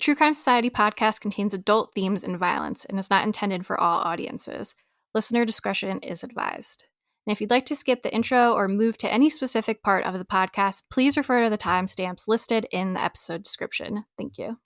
True Crime Society podcast contains adult themes and violence and is not intended for all audiences. Listener discretion is advised. And if you'd like to skip the intro or move to any specific part of the podcast, please refer to the timestamps listed in the episode description. Thank you.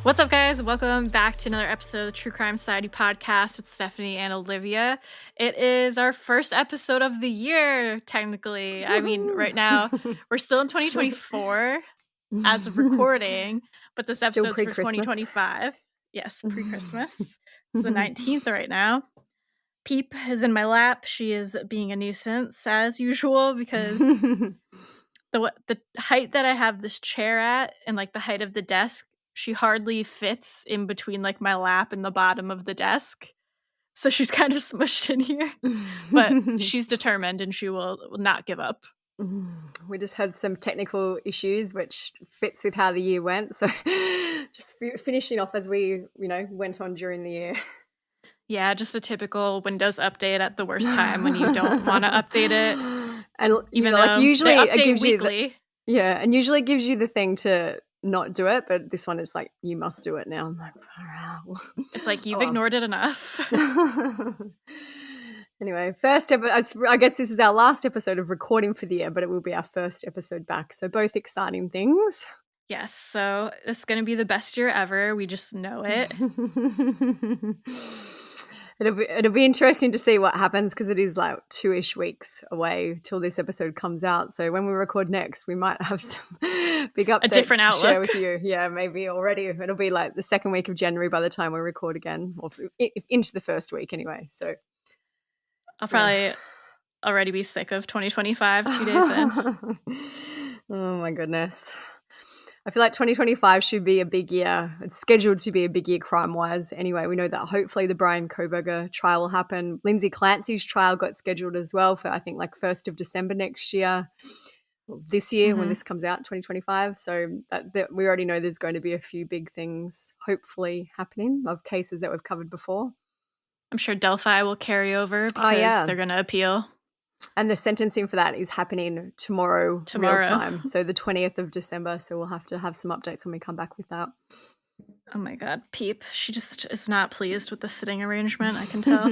What's up, guys? Welcome back to another episode of the True Crime Society podcast with Stephanie and Olivia. It is our first episode of the year, technically. I mean, right now, we're still in 2024 as of recording, but this episode's for 2025. Yes, pre-Christmas. It's the 19th right now. Peep is in my lap. She is being a nuisance, as usual, because the height that I have this chair at and, like, the height of the desk, she hardly fits in between, like, my lap and the bottom of the desk. So she's kind of smushed in here. But she's determined and she will not give up. We just had some technical issues, which fits with how the year went. So just finishing off as we, went on during the year. Yeah, just a typical Windows update at the worst time when you don't want to update it. And even though usually it gives weekly. And usually it gives you the thing to not do it, but this one is like, you must do it now. I'm like, wow. It's like, you've ignored it enough. Anyway, I guess this is our last episode of recording for the year, but it will be our first episode back. So both exciting things. Yes, so it's going to be the best year ever. We just know it. It'll be interesting to see what happens because it is like 2-ish weeks away till this episode comes out. So when we record next, we might have some big updates a different outlook to share with you. Yeah, maybe already. It'll be like the second week of January by the time we record again, or if into the first week anyway. So I'll probably already be sick of 2025 2 days in. Oh my goodness. I feel like 2025 should be a big year. It's scheduled to be a big year crime-wise. Anyway, we know that hopefully the Brian Kobayashi trial will happen. Lindsay Clancy's trial got scheduled as well for, I think, like 1st of December next year. This year when this comes out, 2025. So that we already know there's going to be a few big things hopefully happening of cases that we've covered before. I'm sure Delphi will carry over because they're going to appeal. And the sentencing for that is happening tomorrow. Real time. So the 20th of December. So we'll have to have some updates when we come back with that. Oh my God, Peep. She just is not pleased with the sitting arrangement, I can tell.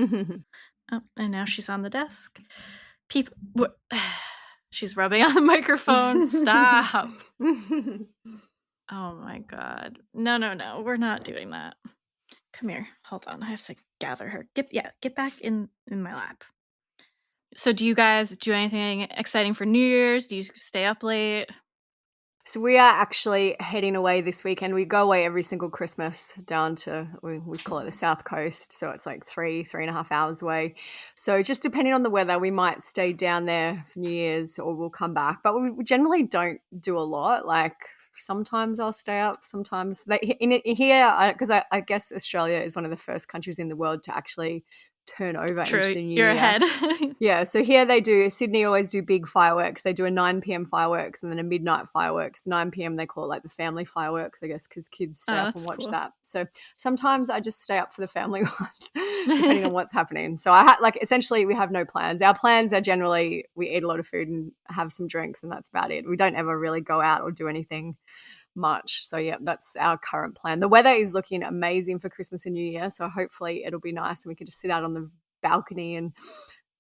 Oh, and now she's on the desk. Peep, she's rubbing on the microphone. Stop. Oh my God. No. We're not doing that. Come here. Hold on. I have to gather her. Get back in my lap. So do you guys do anything exciting for New Year's? Do you stay up late? So we are actually heading away this weekend. We go away every single Christmas down to, we call it the South Coast. So it's like 3.5 hours away. So just depending on the weather, we might stay down there for New Year's or we'll come back. But we generally don't do a lot. Like sometimes I'll stay up, sometimes here, because I guess Australia is one of the first countries in the world to actually turn over into the new year. You're ahead. Yeah, so here Sydney always do big fireworks. They do a 9 p.m. fireworks and then a midnight fireworks. 9 p.m. they call it like the family fireworks, I guess, because kids stay up and watch that. So sometimes I just stay up for the family ones, depending on what's happening. So essentially we have no plans. Our plans are generally we eat a lot of food and have some drinks and that's about it. We don't ever really go out or do anything much. So yeah, that's our current plan. The weather is looking amazing for Christmas and New Year, so hopefully it'll be nice and we can just sit out on the balcony and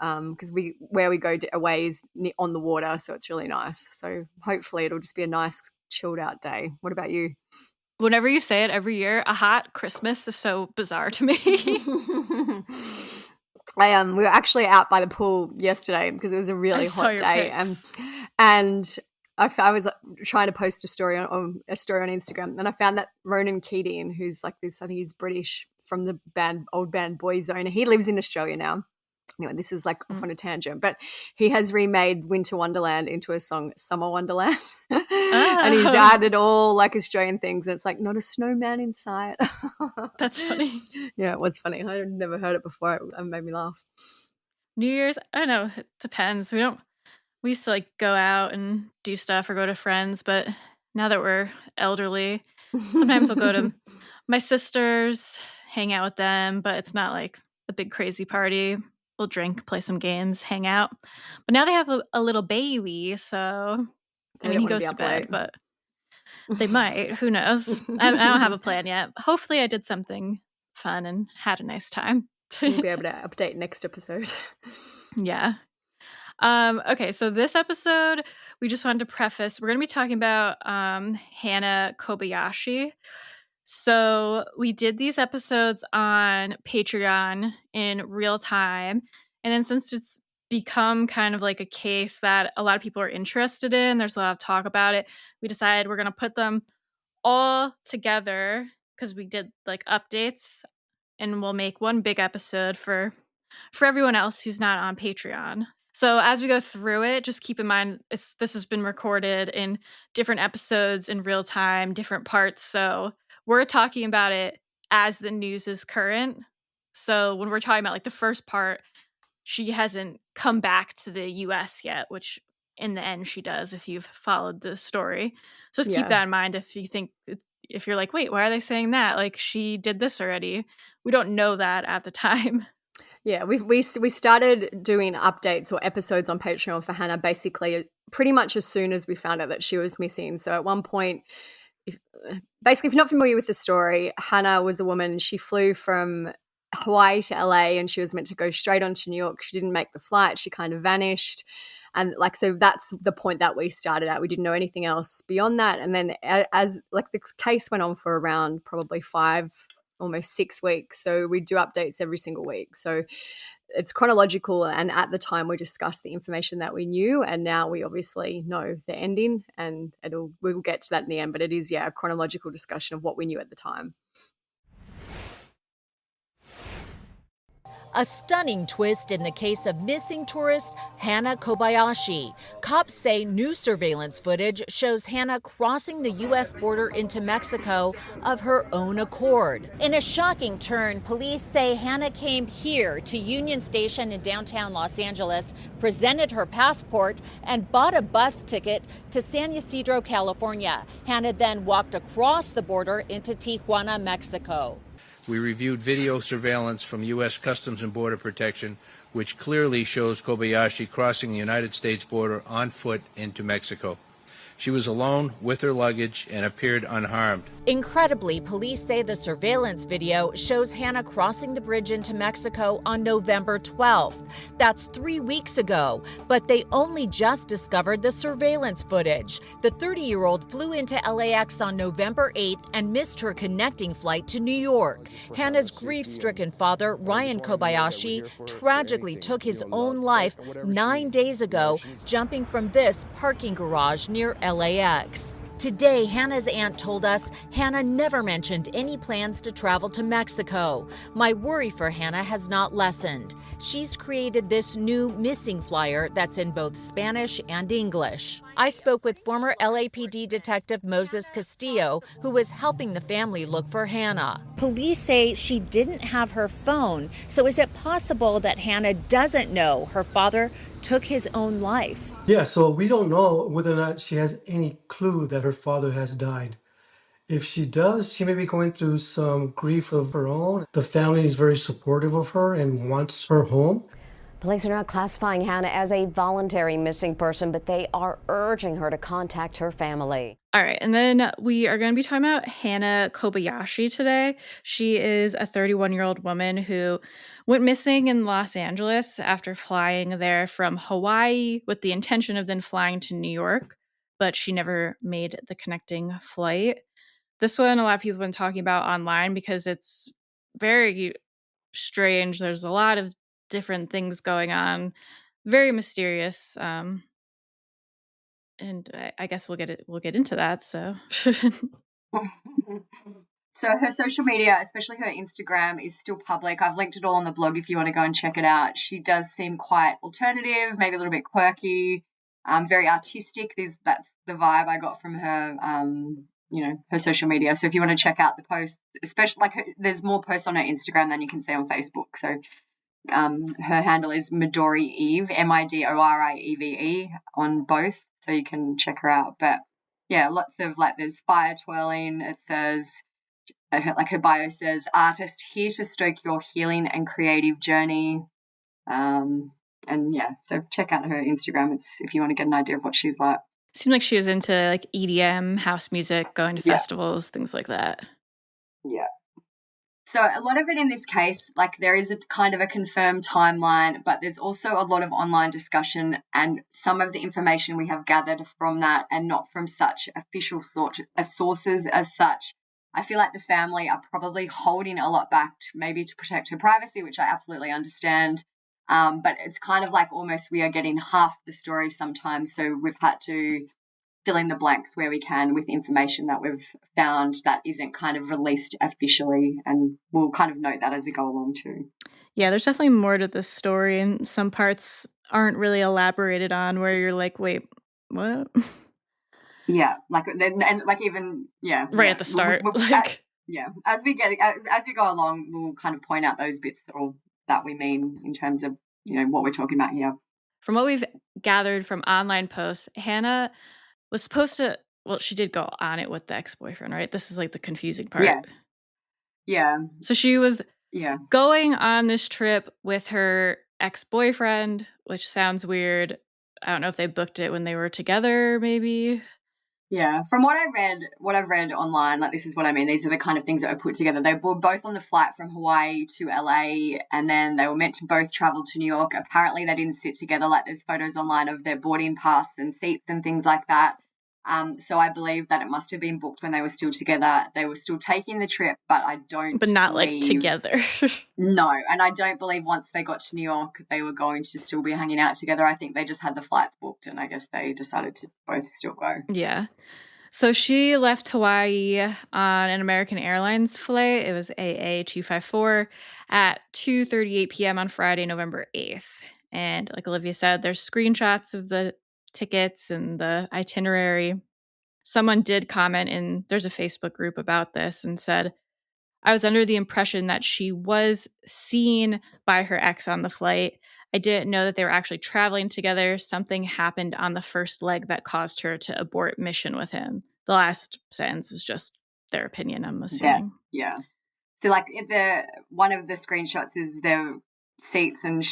because where we go away is on the water, so it's really nice. So hopefully it'll just be a nice chilled out day. What about you? Whenever you say it every year, a hot Christmas is so bizarre to me. We were actually out by the pool yesterday because it was a really hot day, and I was trying to post a story on Instagram, and I found that Ronan Keating, who's like this, I think he's British from the old band Boyzone. He lives in Australia now. Anyway, this is like off on a tangent, but he has remade Winter Wonderland into a song, Summer Wonderland. And he's added all like Australian things. And it's like, not a snowman in sight. That's funny. Yeah, it was funny. I had never heard it before. It made me laugh. New Year's, I don't know. It depends. We used to like go out and do stuff or go to friends, but now that we're elderly. Sometimes I'll go to my sister's, hang out with them, but it's not like a big crazy party. We'll drink, play some games, hang out. But now they have a little baby, so he goes to bed, but they might. Who knows? I don't have a plan yet. Hopefully I did something fun and had a nice time. We'll be able to update next episode. Yeah. Okay, so this episode, we just wanted to preface, we're going to be talking about Hannah Kobayashi. So we did these episodes on Patreon in real time. And then since it's become kind of like a case that a lot of people are interested in, there's a lot of talk about it, we decided we're going to put them all together because we did like updates, and we'll make one big episode for everyone else who's not on Patreon. So as we go through it, just keep in mind this has been recorded in different episodes in real time, different parts. So we're talking about it as the news is current. So when we're talking about like the first part, she hasn't come back to the US yet, which in the end she does if you've followed the story. So just keep that in mind if you're like, wait, why are they saying that? Like, she did this already. We don't know that at the time. Yeah, we started doing updates or episodes on Patreon for Hannah basically pretty much as soon as we found out that she was missing. So at one point, if you're not familiar with the story, Hannah was a woman. She flew from Hawaii to LA and she was meant to go straight on to New York. She didn't make the flight. She kind of vanished. And so that's the point that we started at. We didn't know anything else beyond that. And then as like the case went on for around probably 5, almost 6 weeks. So we do updates every single week. So it's chronological. And at the time we discussed the information that we knew. And now we obviously know the ending, and we'll get to that in the end. But it is, a chronological discussion of what we knew at the time. A stunning twist in the case of missing tourist Hannah Kobayashi. Cops say new surveillance footage shows Hannah crossing the U.S. border into Mexico of her own accord. In a shocking turn, police say Hannah came here to Union Station in downtown Los Angeles, presented her passport, and bought a bus ticket to San Ysidro, California. Hannah then walked across the border into Tijuana, Mexico. We reviewed video surveillance from U.S. Customs and Border Protection, which clearly shows Kobayashi crossing the United States border on foot into Mexico. She was alone with her luggage and appeared unharmed. Incredibly, police say the surveillance video shows Hannah crossing the bridge into Mexico on November 12th. That's 3 weeks ago, but they only just discovered the surveillance footage. The 30-year-old flew into LAX on November 8th and missed her connecting flight to New York. Hannah's grief-stricken father, Ryan Kobayashi, tragically took his own life 9 days ago, jumping from this parking garage near LAX. Today, Hannah's aunt told us Hannah never mentioned any plans to travel to Mexico. My worry for Hannah has not lessened. She's created this new missing flyer that's in both Spanish and English. I spoke with former LAPD detective Moses Castillo, who was helping the family look for Hannah. Police say she didn't have her phone, so is it possible that Hannah doesn't know her father took his own life? Yeah, so we don't know whether or not she has any clue that her father has died. If she does, she may be going through some grief of her own. The family is very supportive of her and wants her home. Police are not classifying Hannah as a voluntary missing person, but they are urging her to contact her family. All right, and then we are going to be talking about Hannah Kobayashi today. She is a 31-year-old woman who went missing in Los Angeles after flying there from Hawaii with the intention of then flying to New York, but she never made the connecting flight. This one, a lot of people have been talking about online because it's very strange. There's a lot of different things going on, very mysterious. And I guess we'll get into that. So So her social media, especially her Instagram, is still public. I've linked it all on the blog if you want to go and check it out. She does seem quite alternative, maybe a little bit quirky, very artistic. That's the vibe I got from her, her social media. So if you want to check out the posts, especially there's more posts on her Instagram than you can see on Facebook. So her handle is Midori Eve, Midorieve on both. So you can check her out. But lots of like there's fire twirling. It says, like her bio says, artist here to stoke your healing and creative journey. And yeah, so check out her Instagram. It's if you want to get an idea of what she's like. Seemed like she was into like EDM, house music, going to festivals, things like that. Yeah. So a lot of it in this case, like there is a kind of a confirmed timeline, but there's also a lot of online discussion, and some of the information we have gathered from that and not from such official sources as such. I feel like the family are probably holding a lot back maybe to protect her privacy, which I absolutely understand. But it's kind of like almost we are getting half the story sometimes. So we've had to fill in the blanks where we can with information that we've found that isn't kind of released officially. And we'll kind of note that as we go along too. Yeah, there's definitely more to this story, and some parts aren't really elaborated on where you're like, wait, what? Yeah, like and like even right at the start. As we go along, we'll kind of point out those bits that we mean in terms of what we're talking about here. From what we've gathered from online posts, Hannah was supposed to. Well, she did go on it with the ex-boyfriend, right? This is like the confusing part. Yeah. So she was going on this trip with her ex-boyfriend, which sounds weird. I don't know if they booked it when they were together, maybe. Yeah, from what I've read online, like this is what I mean. These are the kind of things that were put together. They were both on the flight from Hawaii to LA, and then they were meant to both travel to New York. Apparently, they didn't sit together. Like there's photos online of their boarding pass and seats and things like that. So I believe that it must have been booked when they were still together. They were still taking the trip, but not like together. No, and I don't believe once they got to New York, they were going to still be hanging out together. I think they just had the flights booked, and I guess they decided to both still go. Yeah. So she left Hawaii on an American Airlines flight. It was AA254 at 2:38 p.m. on Friday, November 8th. And like Olivia said, there's screenshots of the tickets and the itinerary. Someone did comment there's a Facebook group about this and said, I was under the impression that she was seen by her ex on the flight. I didn't know that they were actually traveling together. Something happened on the first leg that caused her to abort mission with him. The last sentence is just their opinion, I'm assuming. Yeah. So like one of the screenshots is their seats, and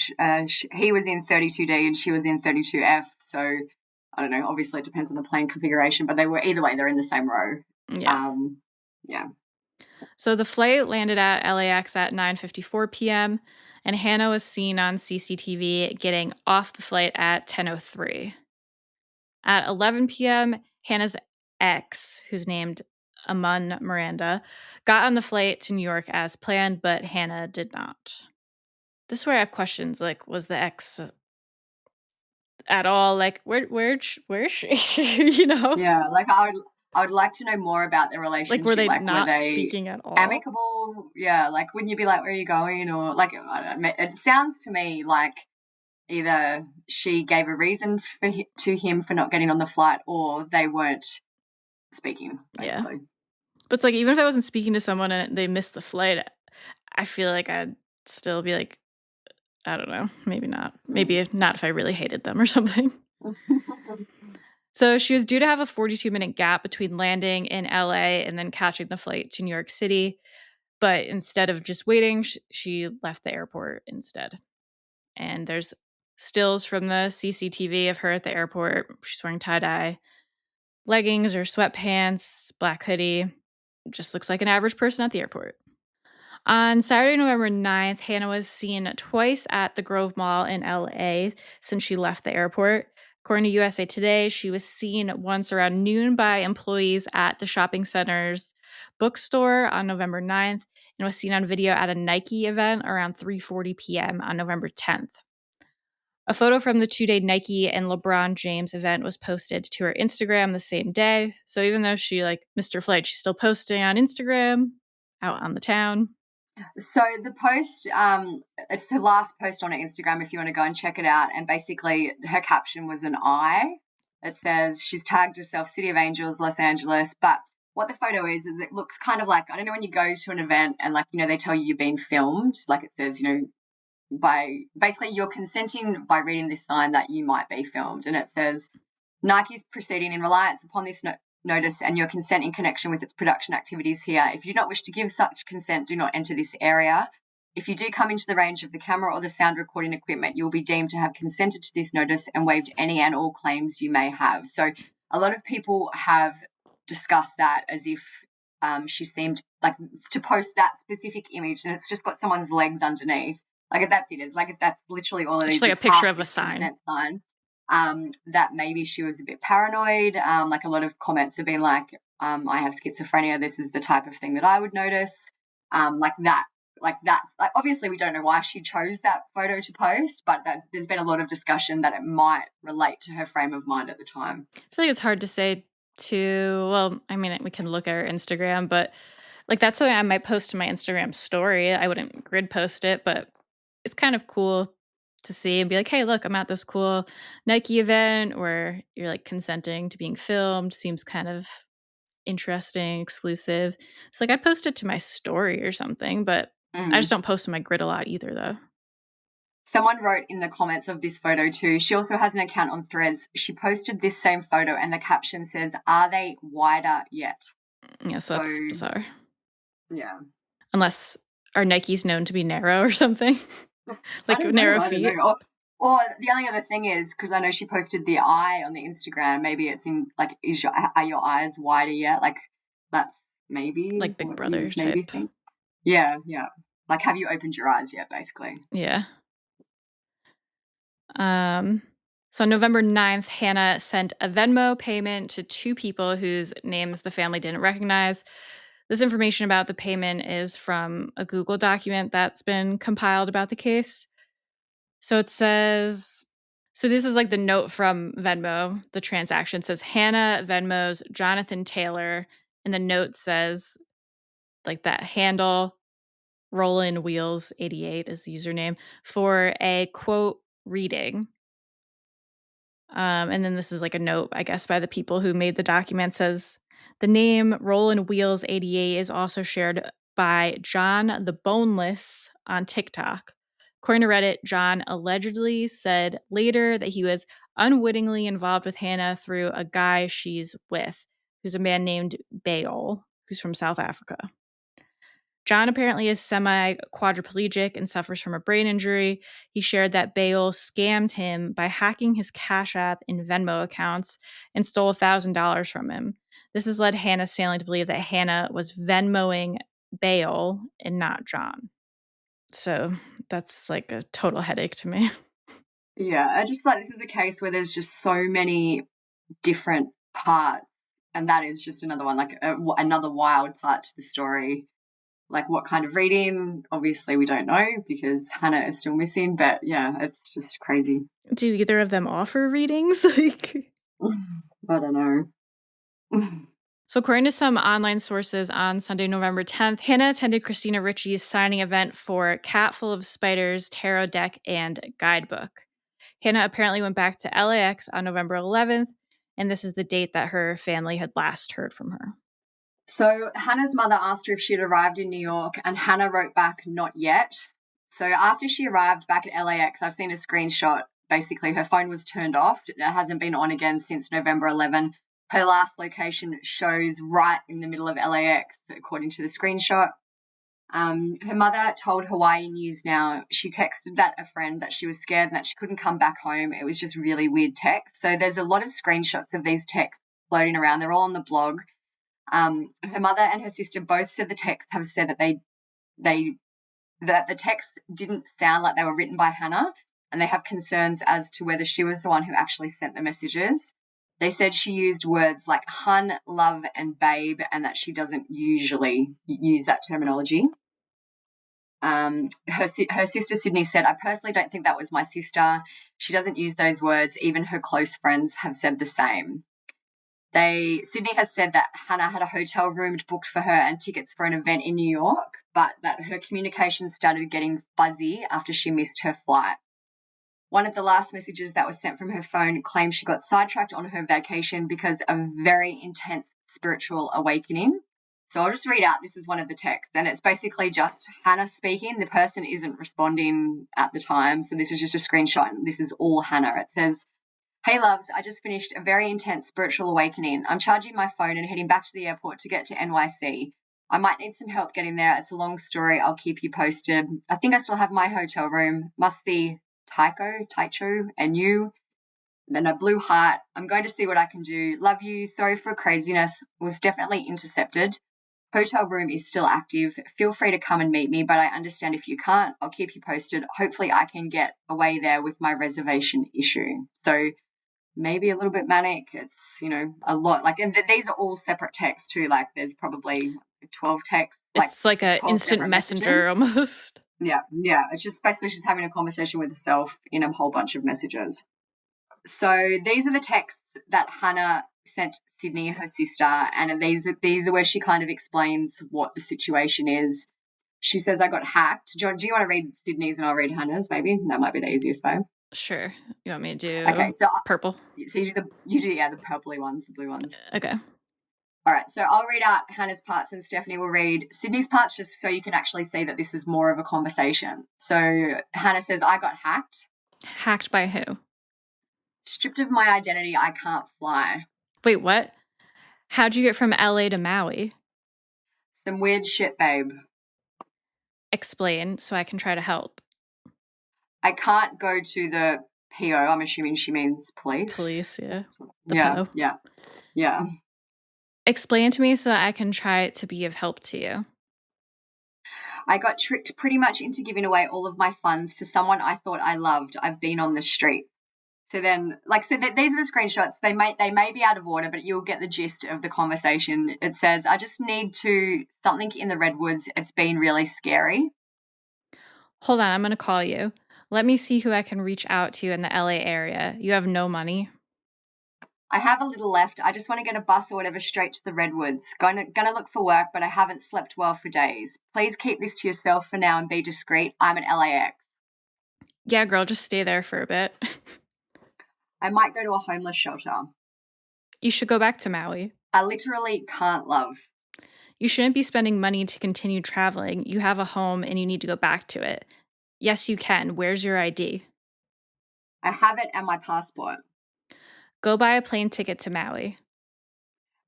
he was in 32D and she was in 32F. So I don't know. Obviously, it depends on the plane configuration, but they were either way. They're in the same row. Yeah. So the flight landed at LAX at 9:54 p.m. and Hannah was seen on CCTV getting off the flight at 10:03. At 11 p.m., Hannah's ex, who's named Amun Miranda, got on the flight to New York as planned, but Hannah did not. This is where I have questions. Like, was the ex at all like where is she? Yeah, like I would like to know more about their relationship. Like, were they not speaking at all? Amicable? Yeah, like wouldn't you be like, where are you going? Or like, I don't know, it sounds to me like either she gave a reason to him for not getting on the flight, or they weren't speaking, basically. Yeah. But it's like, even if I wasn't speaking to someone and they missed the flight, I feel like I'd still be like, I don't know, maybe not. Maybe not if I really hated them or something. So she was due to have a 42-minute gap between landing in LA and then catching the flight to New York City. But instead of just waiting, she left the airport instead. And there's stills from the CCTV of her at the airport. She's wearing tie-dye leggings or sweatpants, black hoodie. Just looks like an average person at the airport. On Saturday, November 9th, Hannah was seen twice at the Grove Mall in LA since she left the airport. According to USA Today, she was seen once around noon by employees at the shopping center's bookstore on November 9th and was seen on video at a Nike event around 3:40 p.m. on November 10th. A photo from the two-day Nike and LeBron James event was posted to her Instagram the same day. So even though she missed her flight, she's still posting on Instagram, out on the town. So the post, it's the last post on her Instagram if you want to go and check it out. And basically her caption was an eye. It says she's tagged herself City of Angels, Los Angeles. But what the photo is it looks kind of like, I don't know, when you go to an event and they tell you you're being filmed, like it says, by basically you're consenting by reading this sign that you might be filmed. And it says, Nike's proceeding in reliance upon this notice and your consent in connection with its production activities here. If you do not wish to give such consent, do not enter this area. If you do come into the range of the camera or the sound recording equipment, you will be deemed to have consented to this notice and waived any and all claims you may have. So a lot of people have discussed that as if she seemed like to post that specific image and it's just got someone's legs underneath. Like that's it. It's like that's literally all it is. Just like a picture of a sign. That maybe she was a bit paranoid. Like a lot of comments have been like, I have schizophrenia. This is the type of thing that I would notice. That's obviously we don't know why she chose that photo to post, but there's been a lot of discussion that it might relate to her frame of mind at the time. I feel like it's hard to say well, I mean, we can look at her Instagram, but like that's something I might post to my Instagram story. I wouldn't grid post it, but it's kind of cool to see and be like, hey, look, I'm at this cool Nike event where you're like consenting to being filmed. Seems kind of interesting, exclusive. So like I'd post it to my story or something, but I just don't post to my grid a lot either though. Someone wrote in the comments of this photo too, she also has an account on Threads. She posted this same photo and the caption says, "Are they wider yet?" Yeah, so that's bizarre. Yeah. Unless are Nikes known to be narrow or something? Like narrow feet? Or the only other thing is, because I know she posted the eye on the Instagram, maybe it's in like, are your eyes wider yet? Like that's maybe like Big Brother type. Think. Yeah. Like have you opened your eyes yet, basically? Yeah. So on November 9th, Hannah sent a Venmo payment to 2 people whose names the family didn't recognize. This information about the payment is from a Google document that's been compiled about the case. So it says, so this is like the note from Venmo. The transaction says Hannah Venmo's Jonathan Taylor. And the note says like that handle, Rollin Wheels 88 is the username, for a quote reading. And then this is like a note, I guess, by the people who made the document says the name Rollin Wheels 88 is also shared by John the Boneless on TikTok. According to Reddit, John allegedly said later that he was unwittingly involved with Hannah through a guy she's with, who's a man named Baol, who's from South Africa. John apparently is semi-quadriplegic and suffers from a brain injury. He shared that Baol scammed him by hacking his Cash App and Venmo accounts and stole $1,000 from him. This has led Hannah's family to believe that Hannah was Venmoing Baol and not John. So that's like a total headache to me. Yeah, I just feel like this is a case where there's just so many different parts, and that is just another one, like another wild part to the story. Like what kind of reading, obviously we don't know because Hannah is still missing, but yeah, it's just crazy. Do either of them offer readings? I don't know. So according to some online sources, on Sunday, November 10th, Hannah attended Christina Ricci's signing event for Cat Full of Spiders, Tarot Deck, and Guidebook. Hannah apparently went back to LAX on November 11th, and this is the date that her family had last heard from her. So Hannah's mother asked her if she had arrived in New York, and Hannah wrote back, "Not yet." So after she arrived back at LAX, I've seen a screenshot. Basically, her phone was turned off. It hasn't been on again since November 11. Her last location shows right in the middle of LAX, according to the screenshot. Her mother told Hawaii News Now she texted a friend that she was scared and that she couldn't come back home. It was just really weird text. So there's a lot of screenshots of these texts floating around. They're all on the blog. Her mother and her sister both said the texts have said that that the texts didn't sound like they were written by Hannah, and they have concerns as to whether she was the one who actually sent the messages. They said she used words like hun, love, and babe, and that she doesn't usually use that terminology. Her sister Sydney said, "I personally don't think that was my sister. She doesn't use those words. Even her close friends have said the same." Sydney has said that Hannah had a hotel room booked for her and tickets for an event in New York, but that her communication started getting fuzzy after she missed her flight. One of the last messages that was sent from her phone claims she got sidetracked on her vacation because of very intense spiritual awakening. So I'll just read out, this is one of the texts, and it's basically just Hannah speaking. The person isn't responding at the time, so this is just a screenshot, and this is all Hannah. It says, Hey loves, I just finished a very intense spiritual awakening. I'm charging my phone and heading back to the airport to get to NYC. I might need some help getting there. It's a long story. I'll keep you posted. I think I still have my hotel room. Must be Taicho, and you. And then a blue heart. I'm going to see what I can do. Love you. Sorry for craziness. Was definitely intercepted. Hotel room is still active. Feel free to come and meet me, but I understand if you can't. I'll keep you posted. Hopefully I can get away there with my reservation issue. So maybe a little bit manic. It's, a lot. Like, and these are all separate texts too. Like there's probably 12 texts. It's like an instant messenger almost. Yeah. It's just basically she's having a conversation with herself in a whole bunch of messages. So these are the texts that Hannah sent Sydney, her sister, and these are where she kind of explains what the situation is. She says, I got hacked. Do you want to read Sydney's and I'll read Hannah's maybe? That might be the easiest way. Sure. You want me to do purple? So you do the purpley ones, the blue ones. Okay. All right, so I'll read out Hannah's parts and Stephanie will read Sydney's parts just so you can actually see that this is more of a conversation. So Hannah says, I got hacked. Hacked by who? Stripped of my identity, I can't fly. Wait, what? How'd you get from LA to Maui? Some weird shit, babe. Explain so I can try to help. I can't go to the PO. I'm assuming she means police. Police, yeah. Yeah. Explain to me so that I can try to be of help to you. I got tricked pretty much into giving away all of my funds for someone I thought I loved. I've been on the street. So then, these are the screenshots. They may be out of order, but you'll get the gist of the conversation. It says, I just need something in the redwoods. It's been really scary. Hold on, I'm going to call you. Let me see who I can reach out to in the LA area. You have no money? I have a little left. I just want to get a bus or whatever straight to the redwoods. Gonna look for work, but I haven't slept well for days. Please keep this to yourself for now and be discreet. I'm at LAX. Yeah, girl, just stay there for a bit. I might go to a homeless shelter. You should go back to Maui. I literally can't love. You shouldn't be spending money to continue traveling. You have a home and you need to go back to it. Yes, you can. Where's your ID? I have it and my passport. Go buy a plane ticket to Maui.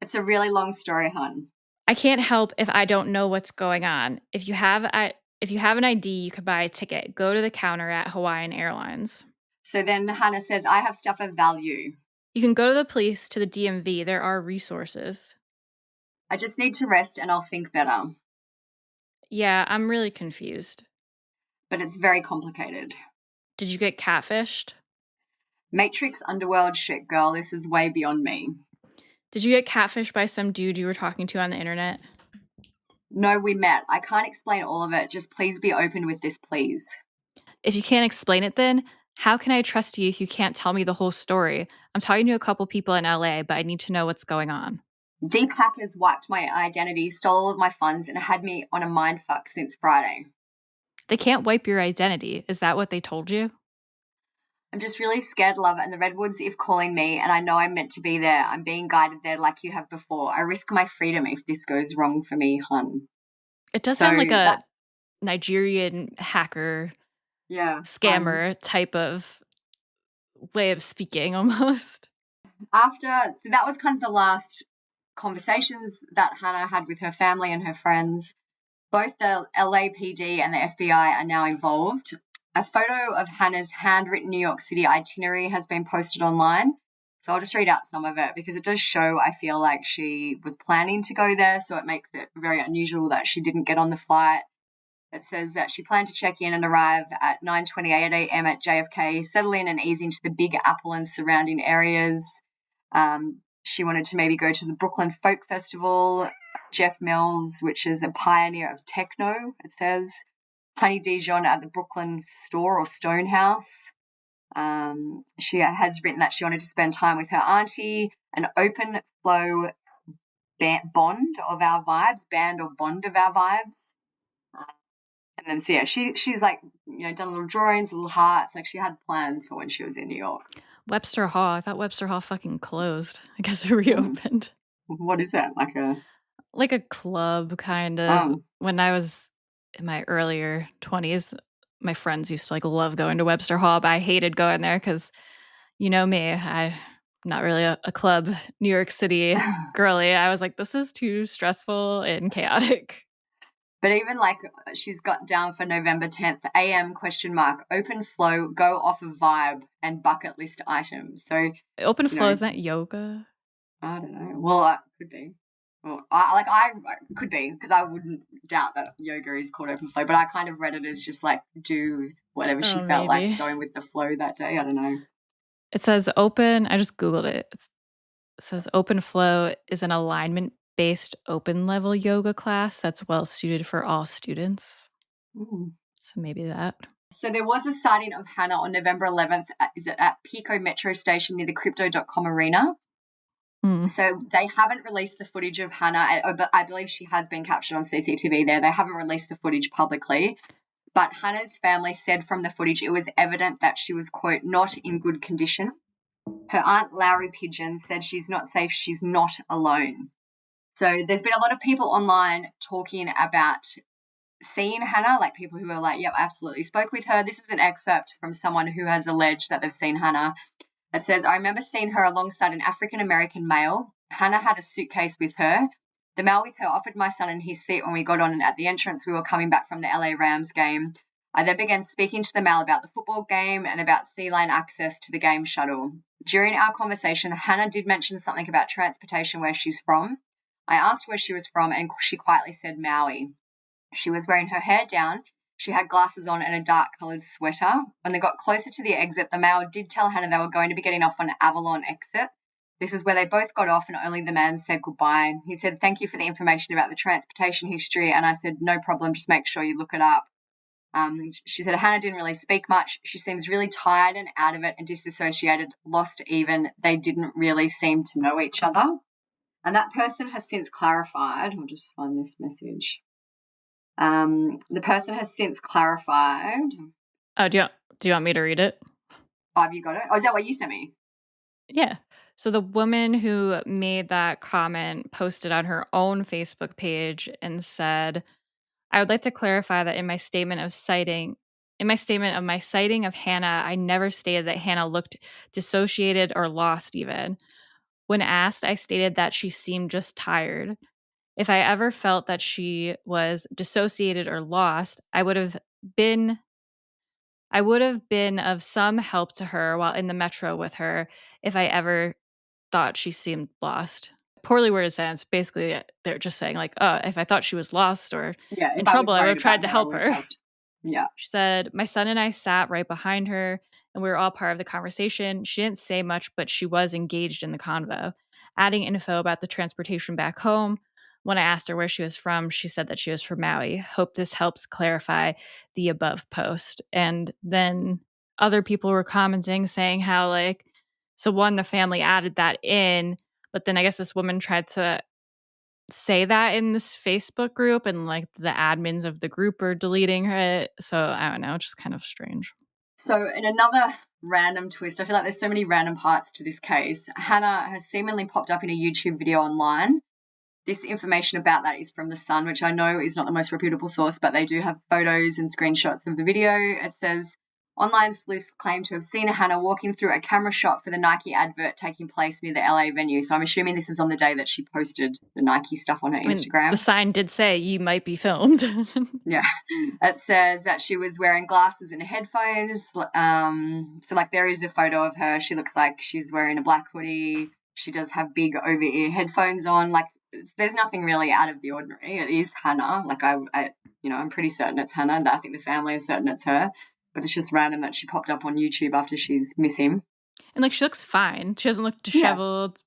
It's a really long story, hon. I can't help if I don't know what's going on. If you have an ID, you can buy a ticket. Go to the counter at Hawaiian Airlines. So then Hannah says, I have stuff of value. You can go to the police, to the DMV. There are resources. I just need to rest and I'll think better. Yeah, I'm really confused. But it's very complicated. Did you get catfished? Matrix underworld shit, girl. This is way beyond me. Did you get catfished by some dude you were talking to on the internet? No, we met. I can't explain all of it. Just please be open with this, please. If you can't explain it then, how can I trust you if you can't tell me the whole story? I'm talking to a couple people in LA, but I need to know what's going on. Deep hackers wiped my identity, stole all of my funds, and had me on a mindfuck since Friday. They can't wipe your identity. Is that what they told you? I'm just really scared, love, and the redwoods if calling me, and I know I'm meant to be there. I'm being guided there like you have before. I risk my freedom if this goes wrong for me, hun. It does sound like a Nigerian hacker, scammer type of way of speaking almost. So that was kind of the last conversations that Hannah had with her family and her friends. Both the LAPD and the FBI are now involved. A photo of Hannah's handwritten New York City itinerary has been posted online. So I'll just read out some of it because it does show, I feel like she was planning to go there. So it makes it very unusual that she didn't get on the flight. It says that she planned to check in and arrive at 9:28 a.m. at JFK, settle in and ease into the Big Apple and surrounding areas. She wanted to maybe go to the Brooklyn Folk Festival, Jeff Mills, which is a pioneer of techno, it says. Honey Dijon at the Brooklyn store or Stonehouse. She has written that she wanted to spend time with her auntie, an open flow bond of our vibes. And then, so yeah, she's like, done little drawings, little hearts. Like she had plans for when she was in New York. Webster Hall. I thought Webster Hall fucking closed. I guess it reopened. What is that? Like a club kind of. When I was in my earlier 20s, my friends used to love going to Webster Hall, but I hated going there because You know me, I'm not really a club New York City girly. I was like, this is too stressful and chaotic. But even like she's got down for November 10th, AM ? Open flow, go off of vibe and bucket list items. So open flow, is that yoga? I don't know. Well, could be. Well, I could be, because I wouldn't doubt that yoga is called open flow, but I kind of read it as just like do whatever she felt like going with the flow that day. I don't know. It says open. I just Googled it. It says open flow is an alignment-based open level yoga class that's well suited for all students. So maybe that. So there was a sighting of Hannah on November 11th. Is it at Pico Metro Station near the Crypto.com arena? So they haven't released the footage of Hannah, but I believe she has been captured on CCTV there. They haven't released the footage publicly. But Hannah's family said from the footage it was evident that she was, quote, not in good condition. Her aunt, Lowry Pigeon, said she's not safe, she's not alone. So there's been a lot of people online talking about seeing Hannah, like people who are like, yep, absolutely spoke with her. This is an excerpt from someone who has alleged that they've seen Hannah. It says, I remember seeing her alongside an African-American male. Hannah had a suitcase with her. The male with her offered my son in his seat when we got on, and at the entrance we were coming back from the LA Rams game. I then began speaking to the male about the football game and about sea lane access to the game shuttle. During our conversation, Hannah did mention something about transportation, where she's from. I asked where she was from, and she quietly said Maui. She was wearing her hair down. She had glasses on and a dark-coloured sweater. When they got closer to the exit, the male did tell Hannah they were going to be getting off on Avalon exit. This is where they both got off, and only the man said goodbye. He said, thank you for the information about the transportation history, and I said, no problem, just make sure you look it up. She said Hannah didn't really speak much. She seems really tired and out of it and disassociated, lost even. They didn't really seem to know each other. And that person has since clarified. I'll just find this message. The person has since clarified. Oh, do you want me to read it? Oh, have you got it? Oh, is that what you sent me? Yeah. So the woman who made that comment posted on her own Facebook page and said, I would like to clarify that in my statement of my sighting of Hannah, I never stated that Hannah looked dissociated or lost even. When asked, I stated that she seemed just tired. If I ever felt that she was dissociated or lost, I would have been of some help to her while in the metro with her if I ever thought she seemed lost. Poorly worded sentence. Basically, they're just saying like, oh, if I thought she was lost or in trouble, I would have tried to help her. Yeah. She said, my son and I sat right behind her and we were all part of the conversation. She didn't say much, but she was engaged in the convo, adding info about the transportation back home. When I asked her where she was from, she said that she was from Maui. Hope this helps clarify the above post. And then other people were commenting saying how like, so one, the family added that in, but then I guess this woman tried to say that in this Facebook group and like the admins of the group are deleting it. So I don't know, just kind of strange. So in another random twist, I feel like there's so many random parts to this case. Hannah has seemingly popped up in a YouTube video online. This information about that is from The Sun, which I know is not the most reputable source, but they do have photos and screenshots of the video. It says, online sleuths claim to have seen Hannah walking through a camera shot for the Nike advert taking place near the LA venue. So I'm assuming this is on the day that she posted the Nike stuff on her Instagram. The sign did say you might be filmed. Yeah. It says that she was wearing glasses and headphones. So like there is a photo of her. She looks like she's wearing a black hoodie. She does have big over-ear headphones on. Like there's nothing really out of the ordinary. It is Hannah. Like I'm pretty certain it's Hannah. I think the family is certain it's her. But it's just random that she popped up on YouTube after she's missing. And like she looks fine. She doesn't look disheveled.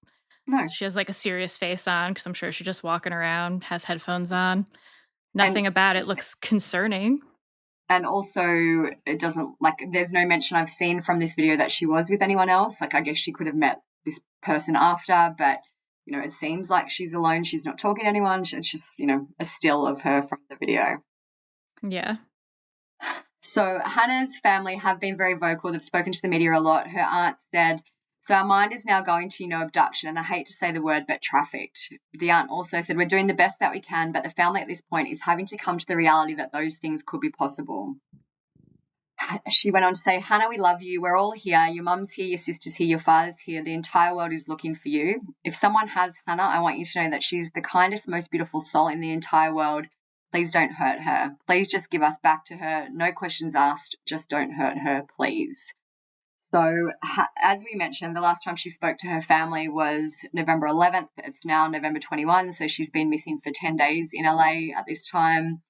Yeah. No. She has like a serious face on because I'm sure she's just walking around, has headphones on. Nothing about it looks concerning. And also it doesn't there's no mention I've seen from this video that she was with anyone else. Like I guess she could have met this person after, but it seems like she's alone. She's not talking to anyone. It's just, a still of her from the video. Yeah. So Hannah's family have been very vocal. They've spoken to the media a lot. Her aunt said, so our mind is now going to, abduction, and I hate to say the word, but trafficked. The aunt also said, we're doing the best that we can, but the family at this point is having to come to the reality that those things could be possible. she went on to say, Hannah, we love you. We're all here. Your mum's here, your sister's here, your father's here. The entire world is looking for you. If someone has Hannah, I want you to know that she's the kindest, most beautiful soul in the entire world. Please don't hurt her. Please just give us back to her. No questions asked. Just don't hurt her, please. So as we mentioned, the last time she spoke to her family was November 11th. It's now November 21, so she's been missing for 10 days in LA at this time.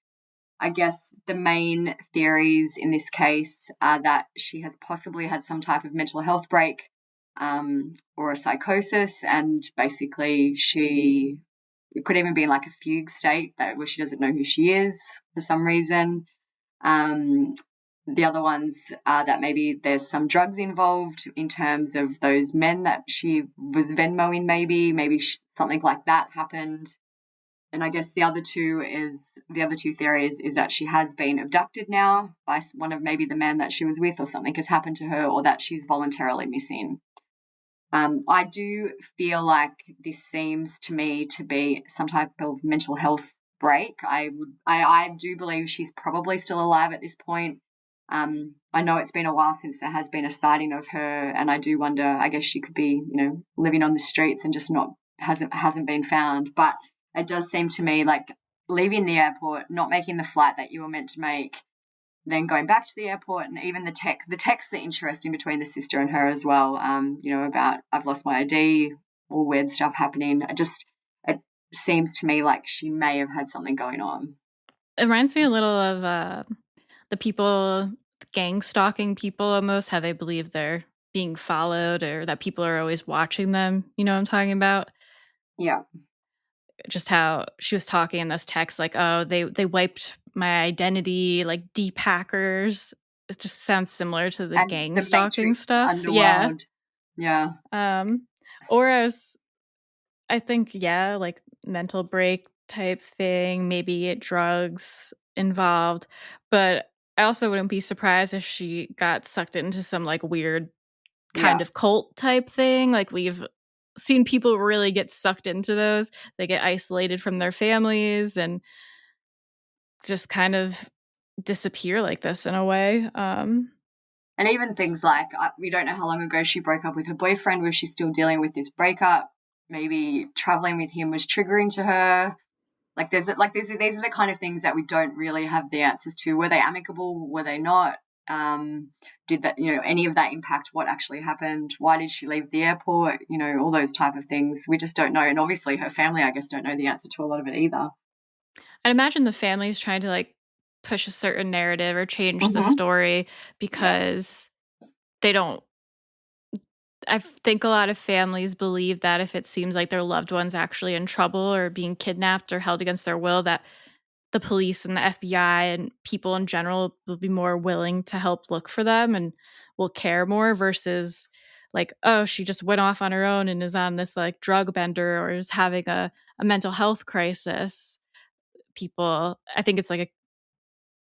I guess the main theories in this case are that she has possibly had some type of mental health break or a psychosis, and basically it could even be in like a fugue state where she doesn't know who she is for some reason. The other ones are that maybe there's some drugs involved in terms of those men that she was Venmoing, maybe something like that happened. And I guess the other two theories is that she has been abducted now by one of maybe the men that she was with, or something has happened to her, or that she's voluntarily missing. I do feel like this seems to me to be some type of mental health break. I do believe she's probably still alive at this point. I know it's been a while since there has been a sighting of her, and I do wonder, I guess she could be, living on the streets and just hasn't been found. But it does seem to me like leaving the airport, not making the flight that you were meant to make, then going back to the airport, and even the texts are interesting between the sister and her as well, about I've lost my ID, all weird stuff happening. It seems to me like she may have had something going on. It reminds me a little of the people, gang stalking people almost, how they believe they're being followed or that people are always watching them. You know what I'm talking about? Yeah. Just how she was talking in those texts, like, oh, they wiped my identity, like deep hackers. It just sounds similar to the And gang the stalking Matrix stuff. underworld. Yeah. Or as I think, like mental break type thing, maybe drugs involved. But I also wouldn't be surprised if she got sucked into some like weird kind of cult type thing. Like we've seen people really get sucked into those. They get isolated from their families and just kind of disappear like this in a way. And even things like, we don't know how long ago she broke up with her boyfriend. Was she still dealing with this breakup? Maybe traveling with him was triggering to her. These are the kind of things that we don't really have the answers to. Were they amicable? Were they not? Did that, any of that impact what actually happened? Why did she leave the airport? All those type of things. We just don't know. And obviously her family, I guess, don't know the answer to a lot of it either. I'd imagine the family's trying to like push a certain narrative or change the story because they don't. I think a lot of families believe that if it seems like their loved one's actually in trouble or being kidnapped or held against their will, that the police and the FBI and people in general will be more willing to help look for them and will care more versus like, oh, she just went off on her own and is on this like drug bender or is having a mental health crisis. People, I think it's like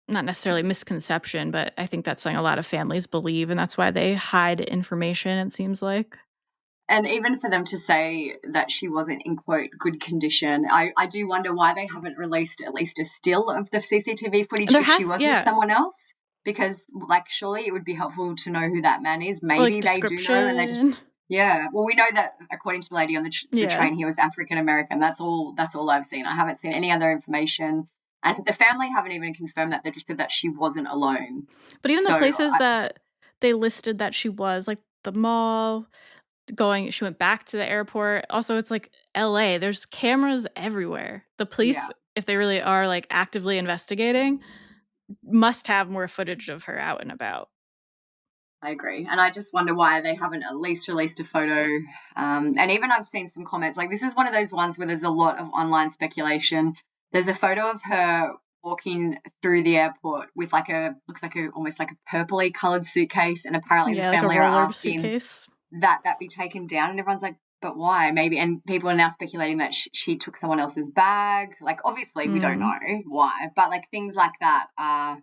not necessarily misconception, but I think that's something a lot of families believe, and that's why they hide information, it seems like. And even for them to say that she wasn't in, quote, good condition, I do wonder why they haven't released at least a still of the CCTV footage if she was with someone else. Because, surely it would be helpful to know who that man is. Maybe they do know and they just... Yeah. Well, we know that according to the lady on the train, he was African-American. That's all I've seen. I haven't seen any other information. And the family haven't even confirmed that. They just said that she wasn't alone. But even the places that they listed that she was, like the mall... she went back to the airport. Also, it's like LA. There's cameras everywhere. The police, if they really are like actively investigating, must have more footage of her out and about. I agree. And I just wonder why they haven't at least released a photo. And even I've seen some comments. Like, this is one of those ones where there's a lot of online speculation. There's a photo of her walking through the airport with looks like almost like a purpley coloured suitcase. And apparently the family are asking that be taken down. And everyone's like, but why? Maybe. And people are now speculating that she took someone else's bag. Like, obviously we don't know why. But like things like that are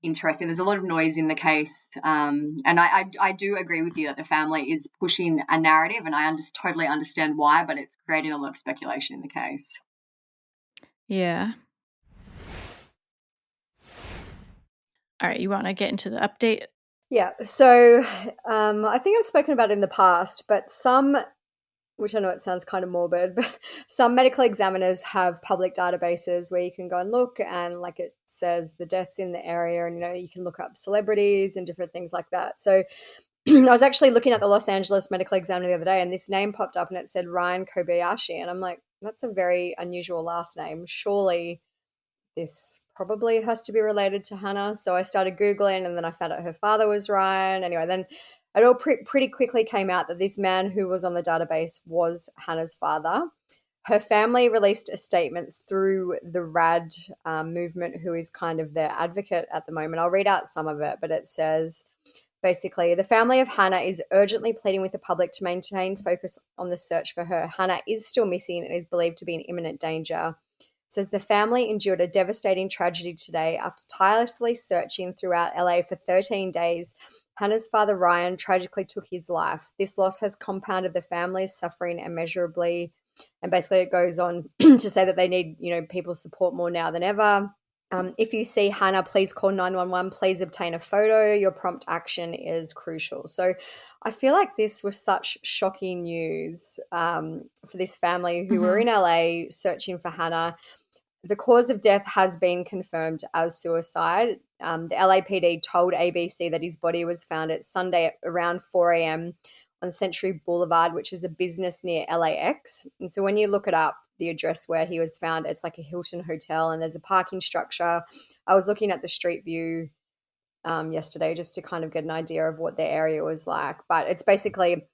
interesting. There's a lot of noise in the case. And I do agree with you that the family is pushing a narrative, and I totally understand why, but it's creating a lot of speculation in the case. Yeah. All right, you want to get into the update? Yeah, so I think I've spoken about it in the past, but which I know it sounds kind of morbid, but some medical examiners have public databases where you can go and look, and like it says the deaths in the area, and you can look up celebrities and different things like that. So I was actually looking at the Los Angeles Medical Examiner the other day, and this name popped up and it said Ryan Kobayashi, and I'm like, that's a very unusual last name. Surely this probably has to be related to Hannah. So I started Googling, and then I found out her father was Ryan. Anyway, then it all pretty quickly came out that this man who was on the database was Hannah's father. Her family released a statement through the RAD movement, who is kind of their advocate at the moment. I'll read out some of it, but it says, basically, the family of Hannah is urgently pleading with the public to maintain focus on the search for her. Hannah is still missing and is believed to be in imminent danger. It says the family endured a devastating tragedy today after tirelessly searching throughout LA for 13 days. Hannah's father, Ryan, tragically took his life. This loss has compounded the family's suffering immeasurably. And basically it goes on to say that they need, people's support more now than ever. If you see Hannah, please call 911. Please obtain a photo. Your prompt action is crucial. So I feel like this was such shocking news for this family who were in LA searching for Hannah. The cause of death has been confirmed as suicide. The LAPD told ABC that his body was found at Sunday at around 4 a.m. on Century Boulevard, which is a business near LAX. And so when you look it up, the address where he was found, it's like a Hilton hotel, and there's a parking structure. I was looking at the street view yesterday just to kind of get an idea of what the area was like. But it's basically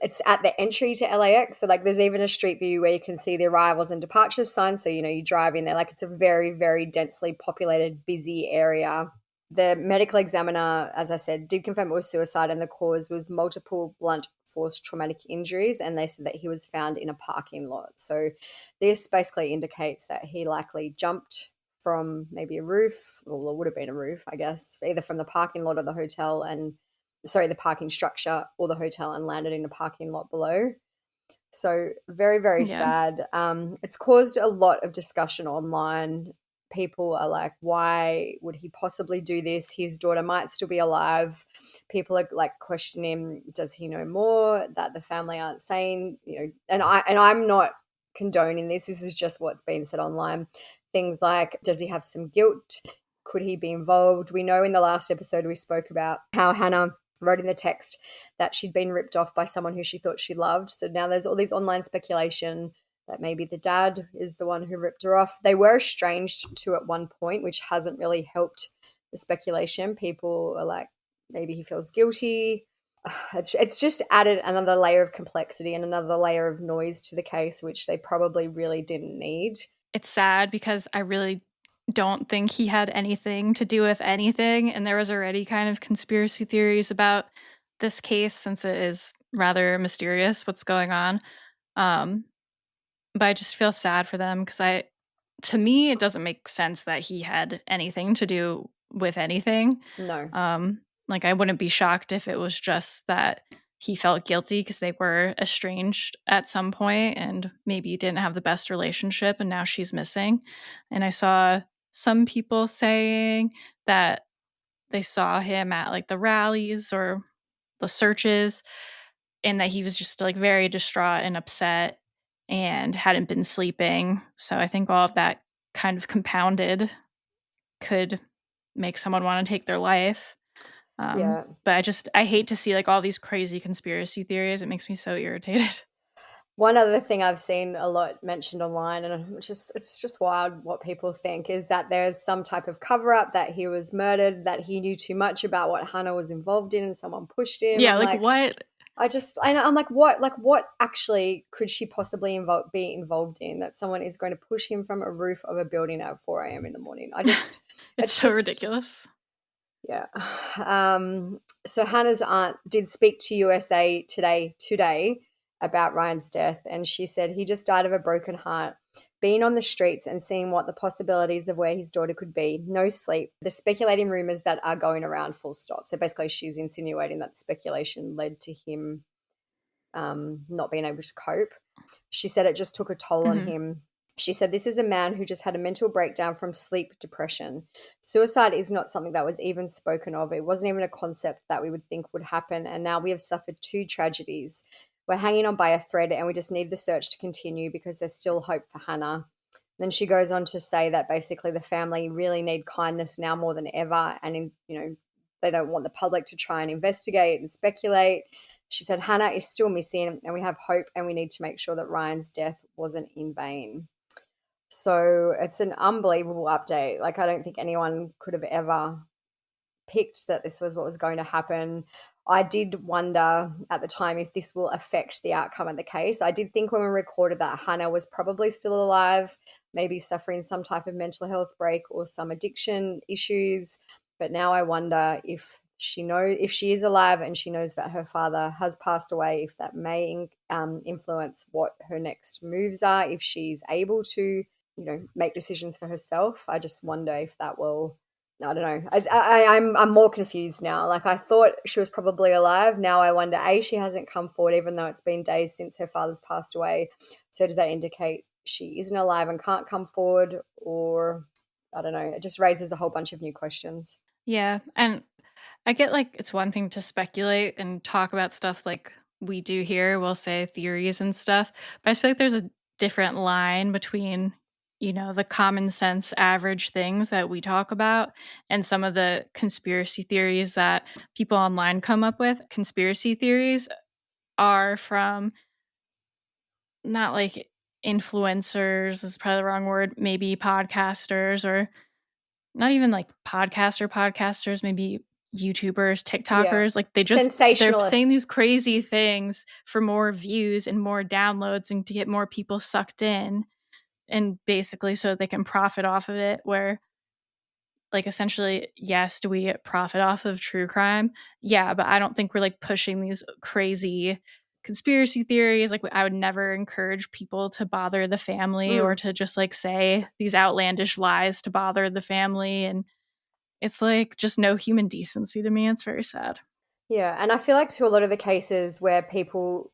it's at the entry to LAX. So like there's even a street view where you can see the arrivals and departures signs. So, you drive in there, like it's a very, very densely populated, busy area. The medical examiner, as I said, did confirm it was suicide, and the cause was multiple blunt force traumatic injuries, and they said that he was found in a parking lot. So this basically indicates that he likely jumped from maybe a roof, or it would have been a roof, I guess, either from the parking lot of the hotel the parking structure or the hotel, and landed in a parking lot below. So very, very sad. It's caused a lot of discussion online. People are like, why would he possibly do this? His daughter might still be alive. People are like questioning, does he know more that the family aren't saying? And I'm not condoning this. This is just what's been said online. Things like, does he have some guilt? Could he be involved? We know in the last episode we spoke about how Hannah wrote in the text that she'd been ripped off by someone who she thought she loved. So now there's all these online speculation that maybe the dad is the one who ripped her off. They were estranged too at one point, which hasn't really helped the speculation. People are like, maybe he feels guilty. It's just added another layer of complexity and another layer of noise to the case, which they probably really didn't need. It's sad because I really don't think he had anything to do with anything, and there was already kind of conspiracy theories about this case since it is rather mysterious what's going on. But I just feel sad for them because to me, it doesn't make sense that he had anything to do with anything. No. Like I wouldn't be shocked if it was just that he felt guilty because they were estranged at some point and maybe didn't have the best relationship, and now she's missing. And I saw some people saying that they saw him at like the rallies or the searches, and that he was just like very distraught and upset and hadn't been sleeping. So I think all of that kind of compounded could make someone want to take their life. But I hate to see like all these crazy conspiracy theories. It makes me so irritated. One other thing I've seen a lot mentioned online, and it's just wild what people think, is that there's some type of cover-up, that he was murdered, that he knew too much about what Hannah was involved in and someone pushed him. Yeah, like what? I'm like, what actually could she possibly be involved in that someone is going to push him from a roof of a building at 4 a.m. in the morning? It's so ridiculous. Yeah. So Hannah's aunt did speak to USA today about Ryan's death, and she said he just died of a broken heart, being on the streets and seeing what the possibilities of where his daughter could be. No sleep. The speculating rumors that are going around, full stop. So basically she's insinuating that the speculation led to him not being able to cope. She said it just took a toll on him. She said, "This is a man who just had a mental breakdown from sleep depression. Suicide is not something that was even spoken of. It wasn't even a concept that we would think would happen. And now we have suffered two tragedies. We're hanging on by a thread and we just need the search to continue because there's still hope for Hannah." Then she goes on to say that basically the family really need kindness now more than ever. And, they don't want the public to try and investigate and speculate. She said, "Hannah is still missing and we have hope and we need to make sure that Ryan's death wasn't in vain." So it's an unbelievable update. Like, I don't think anyone could have ever picked that this was what was going to happen. I did wonder at the time if this will affect the outcome of the case. I did think when we recorded that Hannah was probably still alive, maybe suffering some type of mental health break or some addiction issues. But now I wonder if she is alive and she knows that her father has passed away, if that may influence what her next moves are, if she's able to make decisions for herself. I just wonder if that will, I don't know. I'm more confused now. Like, I thought she was probably alive. Now I wonder, A, she hasn't come forward even though it's been days since her father's passed away. So does that indicate she isn't alive and can't come forward? Or I don't know. It just raises a whole bunch of new questions. Yeah. And I get like it's one thing to speculate and talk about stuff like we do here. We'll say theories and stuff. But I just feel like there's a different line between, the common sense average things that we talk about and some of the conspiracy theories that people online come up with. Conspiracy theories are from not like influencers is probably the wrong word, maybe podcasters, or not even like podcasters, maybe YouTubers, TikTokers. Like they're saying these crazy things for more views and more downloads and to get more people sucked in, and basically so they can profit off of it. Where like essentially, yes, do we profit off of true crime? Yeah, but I don't think we're like pushing these crazy conspiracy theories. Like, I would never encourage people to bother the family or to just like say these outlandish lies to bother the family. And it's like just no human decency to me. It's very sad. Yeah, and I feel like to a lot of the cases where people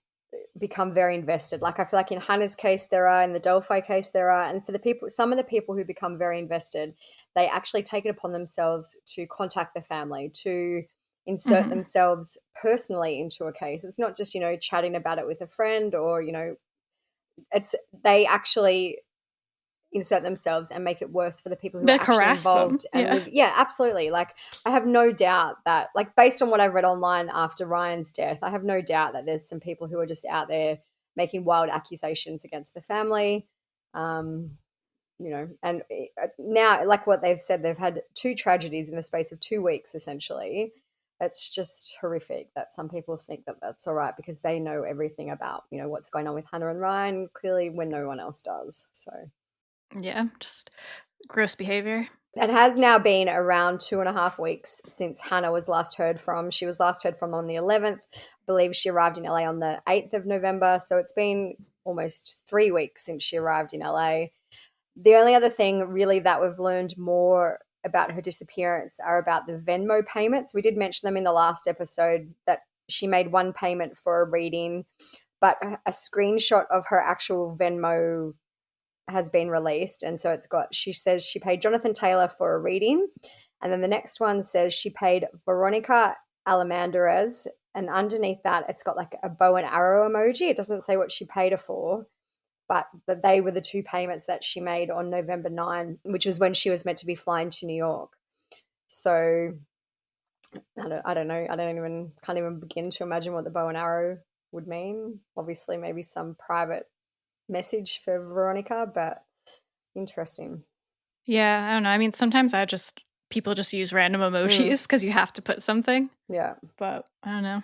become very invested, like I feel like in Hannah's case there are, in the Delphi case there are, and for some of the people who become very invested, they actually take it upon themselves to contact the family, to insert themselves personally into a case. It's not just, chatting about it with a friend or, they actually insert themselves and make it worse for the people who are actually involved. And absolutely. Like, I have no doubt that, like, based on what I've read online after Ryan's death, I have no doubt that there's some people who are just out there making wild accusations against the family. And now, like what they've said, they've had two tragedies in the space of 2 weeks, essentially. It's just horrific that some people think that that's all right because they know everything about, what's going on with Hannah and Ryan, clearly when no one else does. So yeah, just gross behavior. It has now been around 2.5 weeks since Hannah was last heard from. She was last heard from on the 11th. I believe she arrived in LA on the 8th of November. So it's been almost 3 weeks since she arrived in LA. The only other thing really that we've learned more about her disappearance are about the Venmo payments. We did mention them in the last episode that she made one payment for a reading, but a screenshot of her actual Venmo has been released. And so she says she paid Jonathan Taylor for a reading. And then the next one says she paid Veronica Alamandarez. And underneath that, it's got like a bow and arrow emoji. It doesn't say what she paid her for, but they were the two payments that she made on November 9, which was when she was meant to be flying to New York. So I don't know. Can't even begin to imagine what the bow and arrow would mean. Obviously, maybe some private message for Veronica, but interesting. Yeah, I don't know. I mean, sometimes people just use random emojis because you have to put something. Yeah. But I don't know.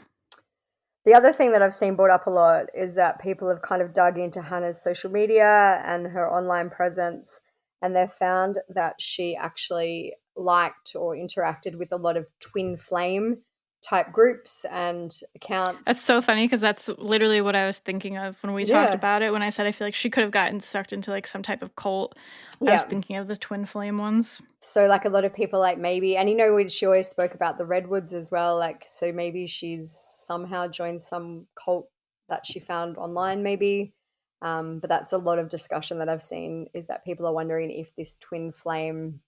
The other thing that I've seen brought up a lot is that people have kind of dug into Hannah's social media and her online presence, and they've found that she actually liked or interacted with a lot of twin flame type groups and accounts. That's so funny because that's literally what I was thinking of when we talked about it, when I said I feel like she could have gotten sucked into like some type of cult. I was thinking of the twin flame ones. So like a lot of people like maybe, and she always spoke about the redwoods as well, like so maybe she's somehow joined some cult that she found online maybe. But that's a lot of discussion that I've seen, is that people are wondering if this twin flame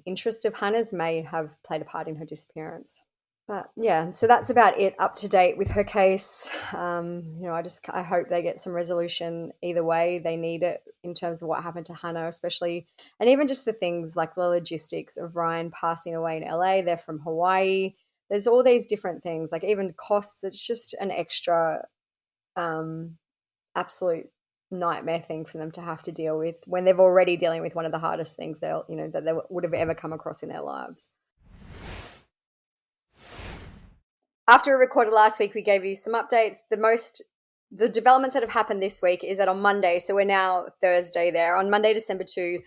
interest of Hannah's may have played a part in her disappearance. But yeah, so that's about it up to date with her case. I hope they get some resolution either way. They need it in terms of what happened to Hannah, especially, and even just the things like the logistics of Ryan passing away in LA. They're from Hawaii. There's all these different things, like even costs. It's just an extra absolute nightmare thing for them to have to deal with when they're already dealing with one of the hardest things that they would have ever come across in their lives. After we recorded last week, we gave you some updates. The developments that have happened this week is that on Monday, so we're now Thursday there, on Monday, December 2,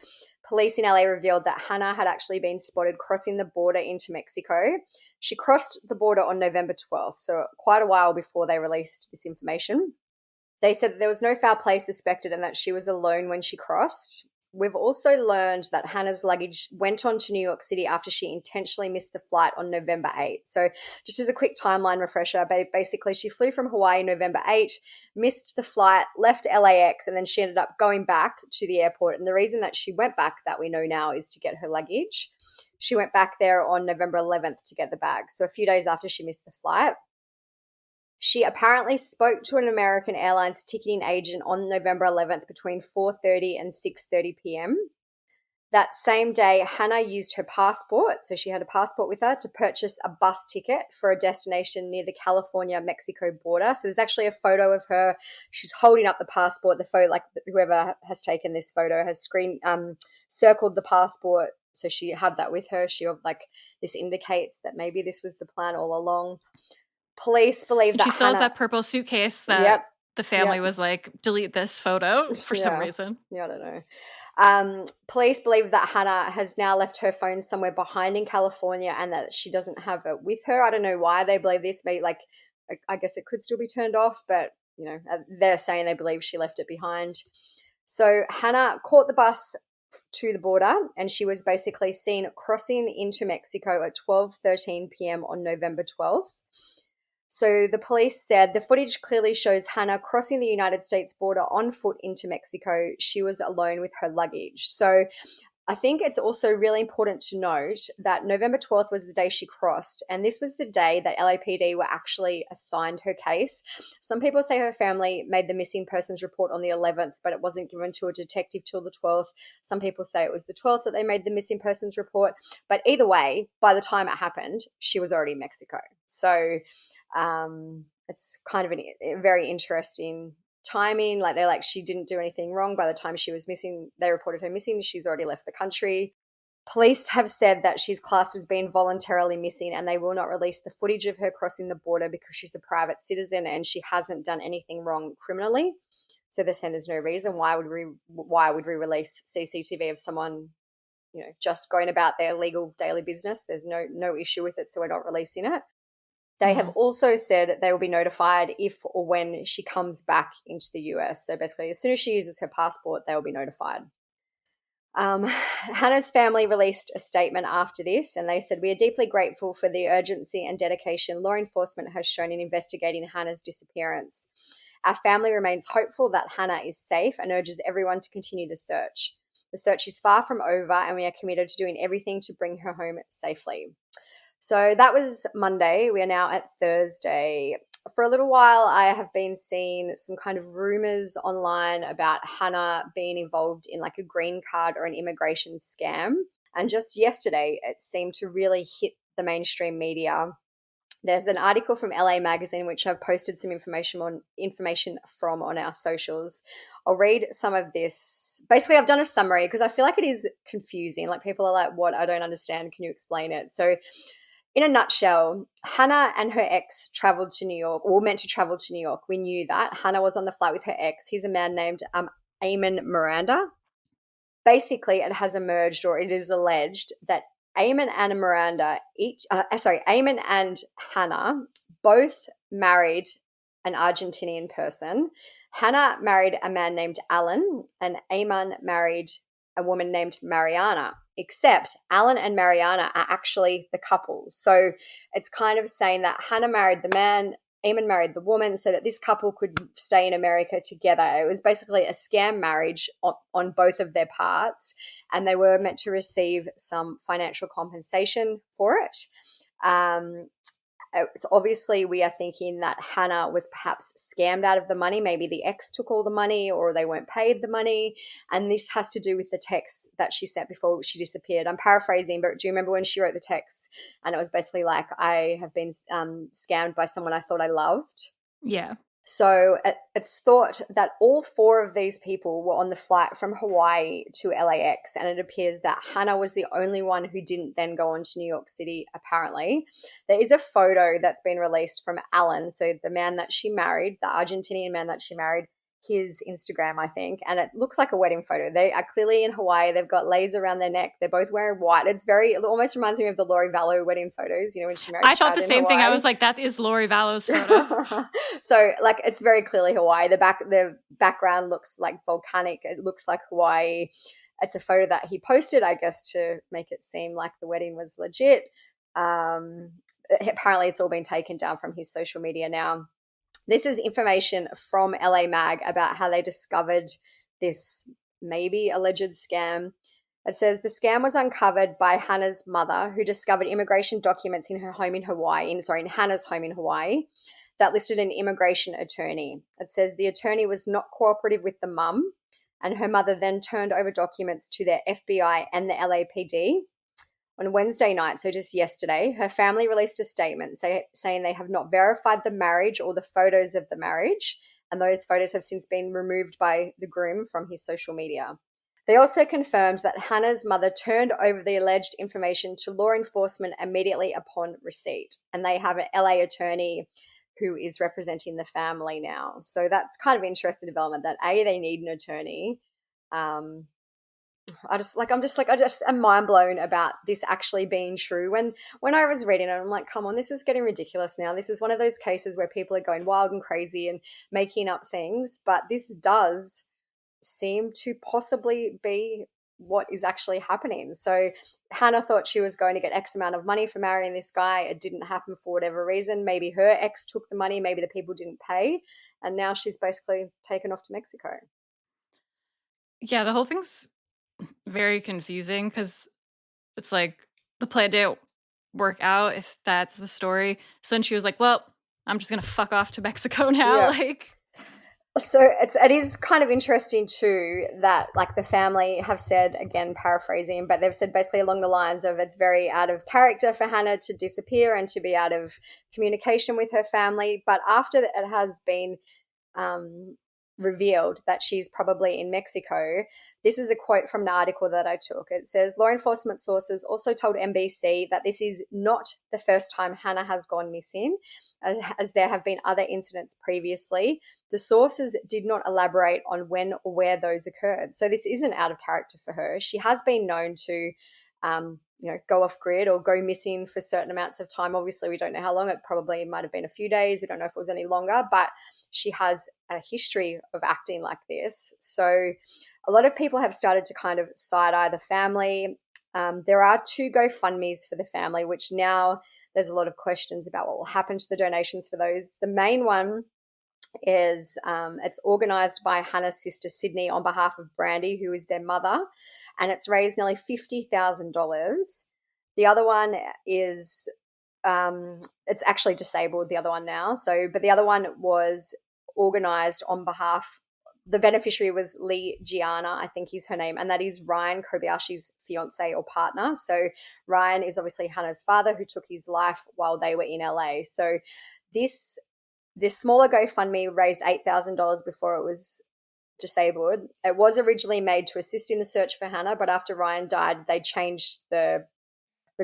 police in LA revealed that Hannah had actually been spotted crossing the border into Mexico. She crossed the border on November 12th, so quite a while before they released this information. They said that there was no foul play suspected and that she was alone when she crossed. We've also learned that Hannah's luggage went on to New York City after she intentionally missed the flight on November 8th. So just as a quick timeline refresher, basically she flew from Hawaii November 8th, missed the flight, left LAX, and then she ended up going back to the airport. And the reason that she went back, that we know now, is to get her luggage. She went back there on November 11th to get the bag. So a few days after she missed the flight. She apparently spoke to an American Airlines ticketing agent on November 11th between 4:30 and 6:30 p.m. That same day, Hannah used her passport, so she had a passport with her, to purchase a bus ticket for a destination near the California-Mexico border. So there's actually a photo of her. She's holding up the passport. The photo, like whoever has taken this photo, has circled the passport. So she had that with her. This indicates that maybe this was the plan all along. Police believe that she still has that purple suitcase that the family was like, delete this photo for some reason. Yeah, I don't know. Police believe that Hannah has now left her phone somewhere behind in California and that she doesn't have it with her. I don't know why they believe this. Maybe, I guess it could still be turned off, but they're saying they believe she left it behind. So Hannah caught the bus to the border and she was basically seen crossing into Mexico at 12:13 p.m. on November 12th. So the police said the footage clearly shows Hannah crossing the United States border on foot into Mexico. She was alone with her luggage. So I think it's also really important to note that November 12th was the day she crossed, and this was the day that LAPD were actually assigned her case. Some people say her family made the missing persons report on the 11th, but it wasn't given to a detective till the 12th. Some people say it was the 12th that they made the missing persons report. But either way, by the time it happened, she was already in Mexico. So it's kind of a very interesting timing. She didn't do anything wrong. By the time she was missing, they reported her missing. She's already left the country. Police have said that she's classed as being voluntarily missing and they will not release the footage of her crossing the border because she's a private citizen and she hasn't done anything wrong criminally. So they're saying there's no reason why would we release CCTV of someone just going about their legal daily business. There's no issue with it, so we're not releasing it. They have also said they will be notified if or when she comes back into the US. So basically, as soon as she uses her passport, they will be notified. Hannah's family released a statement after this, and they said, "We are deeply grateful for the urgency and dedication law enforcement has shown in investigating Hannah's disappearance. Our family remains hopeful that Hannah is safe and urges everyone to continue the search. The search is far from over, and we are committed to doing everything to bring her home safely." So that was Monday. We are now at Thursday. For a little while, I have been seeing some kind of rumors online about Hannah being involved in a green card or an immigration scam. And just yesterday, it seemed to really hit the mainstream media. There's an article from LA Magazine, which I've posted some information from on our socials. I'll read some of this. Basically, I've done a summary because I feel like it is confusing. People are like, what? I don't understand. Can you explain it? So in a nutshell, Hannah and her ex traveled to New York, or were meant to travel to New York. We knew that. Hannah was on the flight with her ex. He's a man named Eamon Miranda. Basically, it has emerged, or it is alleged, that Eamon and Eamon and Hannah both married an Argentinian person. Hannah married a man named Alan, and Eamon married a woman named Mariana, except Alan and Mariana are actually the couple. So it's kind of saying that Hannah married the man, Eamon married the woman so that this couple could stay in America together. It was basically a scam marriage on both of their parts, and they were meant to receive some financial compensation for it. It's obviously we are thinking that Hannah was perhaps scammed out of the money. Maybe the ex took all the money or they weren't paid the money. And this has to do with the text that she sent before she disappeared. I'm paraphrasing, but do you remember when she wrote the text? And it was basically like, I have been scammed by someone I thought I loved. Yeah. So it's thought that all 4 of these people were on the flight from Hawaii to LAX, and it appears that Hannah was the only one who didn't then go on to New York City, apparently. There is a photo that's been released from Alan, so the man that she married, the Argentinian man that she married, his Instagram, I think, and it looks like a wedding photo. They are clearly in Hawaii. They've got lace around their neck. They're both wearing white. It almost reminds me of the Lori Vallow wedding photos, when she married I thought Chad the same in thing. I Hawaii. was like, that is Lori Vallow's photo. So like it's very clearly Hawaii. The background looks like volcanic. It looks like Hawaii. It's a photo that he posted, I guess, to make it seem like the wedding was legit. Apparently it's all been taken down from his social media now. This is information from LA Mag about how they discovered this maybe alleged scam. It says the scam was uncovered by Hannah's mother, who discovered immigration documents in her home in Hawaii, in Hannah's home in Hawaii, that listed an immigration attorney. It says the attorney was not cooperative with the mum, and her mother then turned over documents to the FBI and the LAPD. On Wednesday night, so just yesterday, her family released a statement saying they have not verified the marriage or the photos of the marriage, and those photos have since been removed by the groom from his social media. They also confirmed that Hannah's mother turned over the alleged information to law enforcement immediately upon receipt, and they have an LA attorney who is representing the family now. So that's kind of interesting development that they need an attorney. I'm mind blown about this actually being true. When I was reading it, I'm like, come on, this is getting ridiculous now. This is one of those cases where people are going wild and crazy and making up things, but this does seem to possibly be what is actually happening. So Hannah thought she was going to get X amount of money for marrying this guy. It didn't happen for whatever reason. Maybe her ex took the money, maybe the people didn't pay, and now she's basically taken off to Mexico. Yeah, the whole thing's very confusing because it's like the plan didn't work out, if that's the story. So then she was like, well, I'm just going to fuck off to Mexico now. Yeah. So it is kind of interesting too that like the family have said, again paraphrasing, but they've said basically along the lines of it's very out of character for Hannah to disappear and to be out of communication with her family. But after it has been revealed that she's probably in Mexico, this is a quote from an article that I took. It says, law enforcement sources also told NBC that this is not the first time Hannah has gone missing, as there have been other incidents previously. The sources did not elaborate on when or where those occurred. So this isn't out of character for her. She has been known to go off grid or go missing for certain amounts of time. Obviously, we don't know how long. It probably might have been a few days. We don't know if it was any longer, but she has a history of acting like this. So a lot of people have started to kind of side-eye the family. There are 2 GoFundMes for the family, which now there's a lot of questions about what will happen to the donations for those. The main one is it's organised by Hannah's sister Sydney on behalf of Brandy, who is their mother, and it's raised nearly $50,000. The other one is it's actually disabled, the other one now. But the other one was organised on behalf. The beneficiary was Lee Gianna, I think is her name, and that is Ryan Kobayashi's fiance or partner. So Ryan is obviously Hannah's father, who took his life while they were in LA. So this smaller GoFundMe raised $8,000 before it was disabled. It was originally made to assist in the search for Hannah, but after Ryan died, they changed the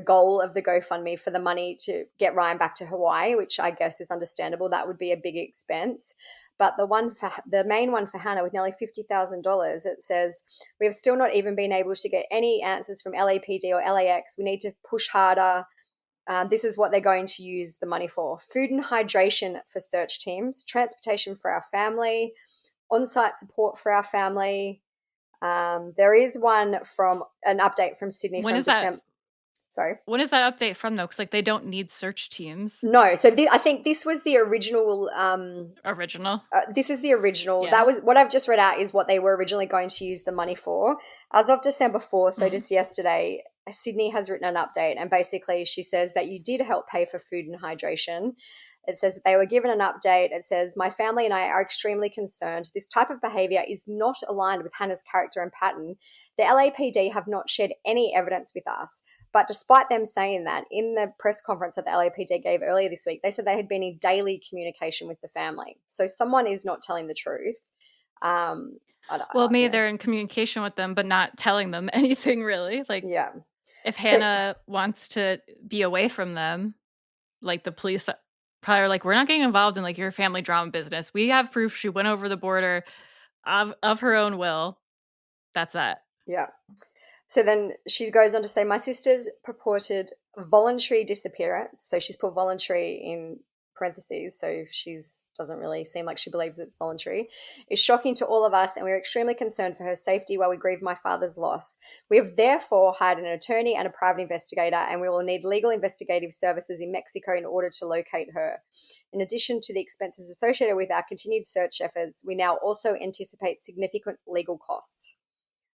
goal of the GoFundMe for the money to get Ryan back to Hawaii, which I guess is understandable. That would be a big expense. But the main one for Hannah with nearly $50,000, it says, we have still not even been able to get any answers from LAPD or LAX. We need to push harder. This is what they're going to use the money for: food and hydration for search teams, transportation for our family, on-site support for our family. There is one from an update from Sydney when from is That? Sorry. When is that update from, though? Because, like, they don't need search teams. No, so I think this was the original. Original? This is the original. Yeah. That was what I've just read out is what they were originally going to use the money for. As of December 4th, so just yesterday, Sydney has written an update, and basically she says that you did help pay for food and hydration. It says that they were given an update. It says, my family and I are extremely concerned. This type of behaviour is not aligned with Hannah's character and pattern. The LAPD have not shared any evidence with us. But despite them saying that, in the press conference that the LAPD gave earlier this week, they said they had been in daily communication with the family. So someone is not telling the truth. Maybe they're in communication with them, but not telling them anything really. Like, yeah. If Hannah wants to be away from them, like the police probably are like, we're not getting involved in like your family drama business. We have proof she went over the border of her own will. That's that. Yeah. So then she goes on to say, my sister's purported voluntary disappearance. So she's put voluntary in parentheses, so she doesn't really seem like she believes it's voluntary, is shocking to all of us, and we're extremely concerned for her safety while we grieve my father's loss. We have therefore hired an attorney and a private investigator, and we will need legal investigative services in Mexico in order to locate her. In addition to the expenses associated with our continued search efforts, we now also anticipate significant legal costs.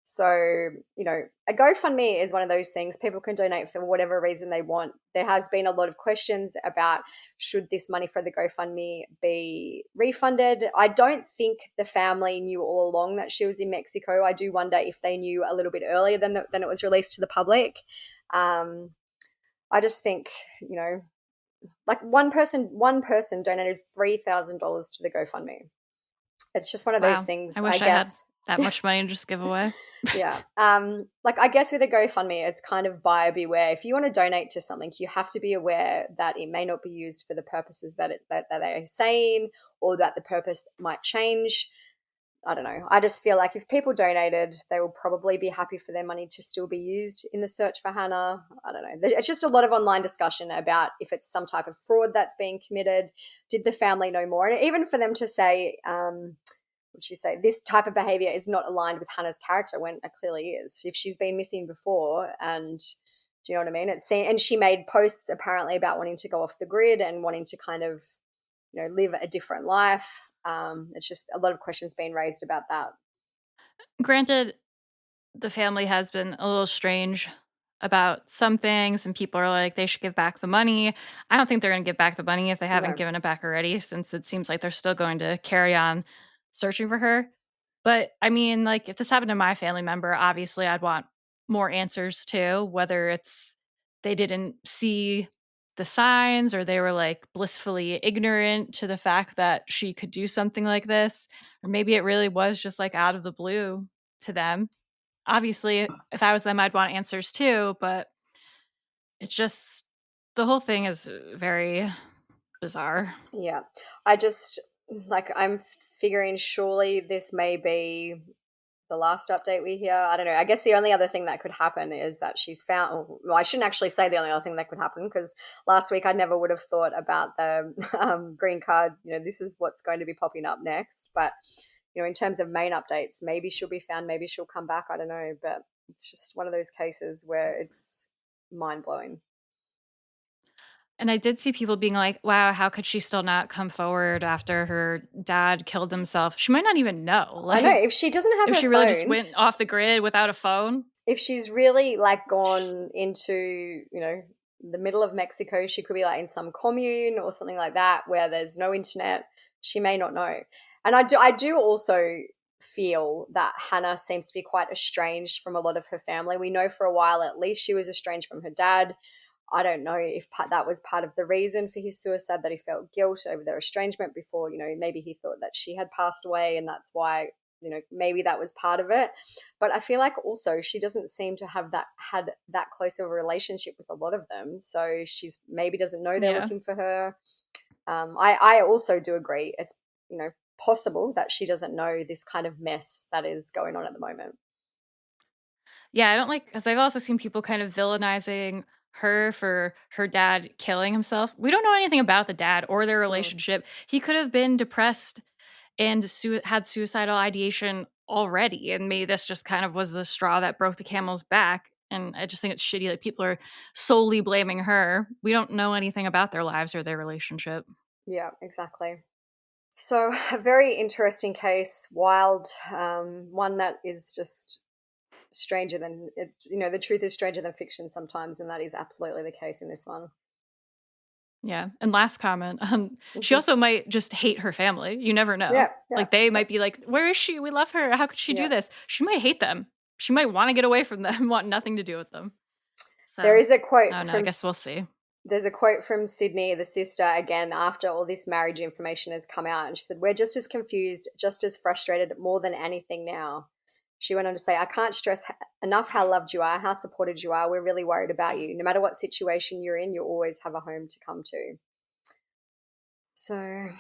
So, a GoFundMe is one of those things. People can donate for whatever reason they want. There has been a lot of questions about should this money for the GoFundMe be refunded. I don't think the family knew all along that she was in Mexico. I do wonder if they knew a little bit earlier than it was released to the public. I just think, like one person donated $3,000 to the GoFundMe. It's just one of those things, I wish I guess. Had that much money to just give away. Yeah. I guess with a GoFundMe, it's kind of buyer beware. If you want to donate to something, you have to be aware that it may not be used for the purposes that they are saying, or that the purpose might change. I don't know. I just feel like if people donated, they will probably be happy for their money to still be used in the search for Hannah. I don't know. It's just a lot of online discussion about if it's some type of fraud that's being committed. Did the family know more? And even for them to say, she say this type of behavior is not aligned with Hannah's character when it clearly is. If she's been missing before, and do you know what I mean? And she made posts apparently about wanting to go off the grid and wanting to kind of, live a different life. It's just a lot of questions being raised about that. Granted, the family has been a little strange about some things, and people are like, they should give back the money. I don't think they're going to give back the money if they haven't given it back already, since it seems like they're still going to carry on searching for her. But I mean, like, if this happened to my family member, obviously I'd want more answers too, whether it's they didn't see the signs or they were like blissfully ignorant to the fact that she could do something like this, or maybe it really was just like out of the blue to them. Obviously, if I was them, I'd want answers too, but it's just, the whole thing is very bizarre. Yeah. I'm figuring surely this may be the last update we hear. I don't know. I guess the only other thing that could happen is that she's found, well, I shouldn't actually say the only other thing that could happen, because last week I never would have thought about the green card. This is what's going to be popping up next. But, in terms of main updates, maybe she'll be found, maybe she'll come back. I don't know. But it's just one of those cases where it's mind-blowing. And I did see people being like, wow, how could she still not come forward after her dad killed himself? She might not even know. I know. If she doesn't have her phone. If she really just went off the grid without a phone. If she's really gone into, the middle of Mexico, she could be in some commune or something like that where there's no internet. She may not know. And I do also feel that Hannah seems to be quite estranged from a lot of her family. We know for a while at least she was estranged from her dad. I don't know if that was part of the reason for his suicide, that he felt guilt over their estrangement before, maybe he thought that she had passed away and that's why, maybe that was part of it. But I feel like also she doesn't seem to have had that close of a relationship with a lot of them. So she's maybe doesn't know they're looking for her. I also do agree. It's, possible that she doesn't know this kind of mess that is going on at the moment. Yeah, I don't because I've also seen people kind of villainizing her for her dad killing himself. We don't know anything about the dad or their relationship. He could have been depressed and had suicidal ideation already, and maybe this just kind of was the straw that broke the camel's back. And I just think it's shitty that people are solely blaming her. We don't know anything about their lives or their relationship. Yeah, exactly. So a very interesting case, wild, one that is just stranger than it. The truth is stranger than fiction sometimes, and that is absolutely the case in this one. Yeah. And last comment, she also might just hate her family. You never know. Yeah, like they might be like, where is she? We love her. How could she do this? She might hate them. She might want to get away from them, want nothing to do with them. So there is a quote I don't know, from I guess we'll see. There's a quote from Sydney, the sister, again, after all this marriage information has come out. And she said, "We're just as confused, just as frustrated more than anything now." She went on to say, "I can't stress enough how loved you are, how supported you are. We're really worried about you. No matter what situation you're in, you always have a home to come to." So,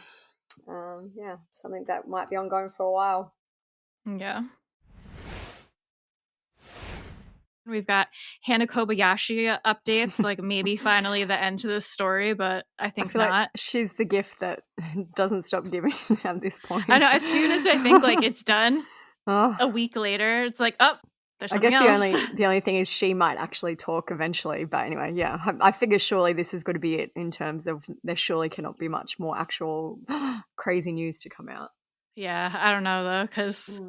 yeah, something that might be ongoing for a while. Yeah. We've got Hannah Kobayashi updates, like maybe finally the end to this story, but I think feel not. like she's the gift that doesn't stop giving at this point. I know. As soon as I think like it's done, a week later, it's like, oh, there's something else. The only thing is she might actually talk eventually. But anyway, yeah, I figure surely this is going to be it in terms of there surely cannot be much more actual crazy news to come out. Yeah, I don't know though, because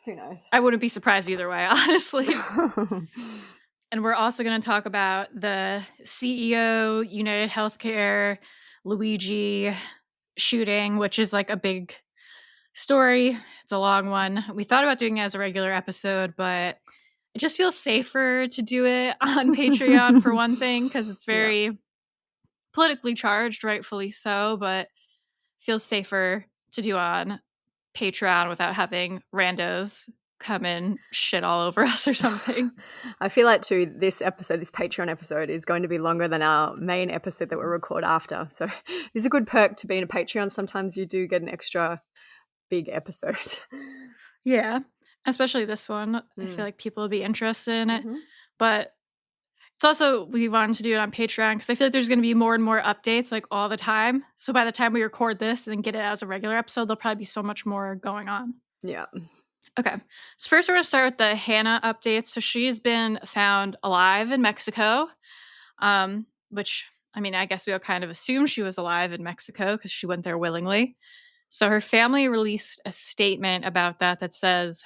who knows? I wouldn't be surprised either way, honestly. And we're also going to talk about the CEO, United Healthcare, Luigi shooting, which is like a big story. It's a long one. We thought about doing it as a regular episode, but it just feels safer to do it on Patreon for one thing, because it's very politically charged, rightfully so, but feels safer to do on Patreon without having randos come and shit all over us or something. I feel like too, this Patreon episode is going to be longer than our main episode that we record after. So it's a good perk to being a Patreon. Sometimes you do get an extra big episode. Yeah, especially this one. I feel like people will be interested in it. But it's also, we wanted to do it on Patreon because I feel like there's going to be more and more updates like all the time. So by the time we record this and then get it as a regular episode, there'll probably be so much more going on. Yeah. Okay. So first we're going to start with the Hannah updates. So she's been found alive in Mexico, which, I mean, I guess we'll kind of assume she was alive in Mexico because she went there willingly. So her family released a statement about that says,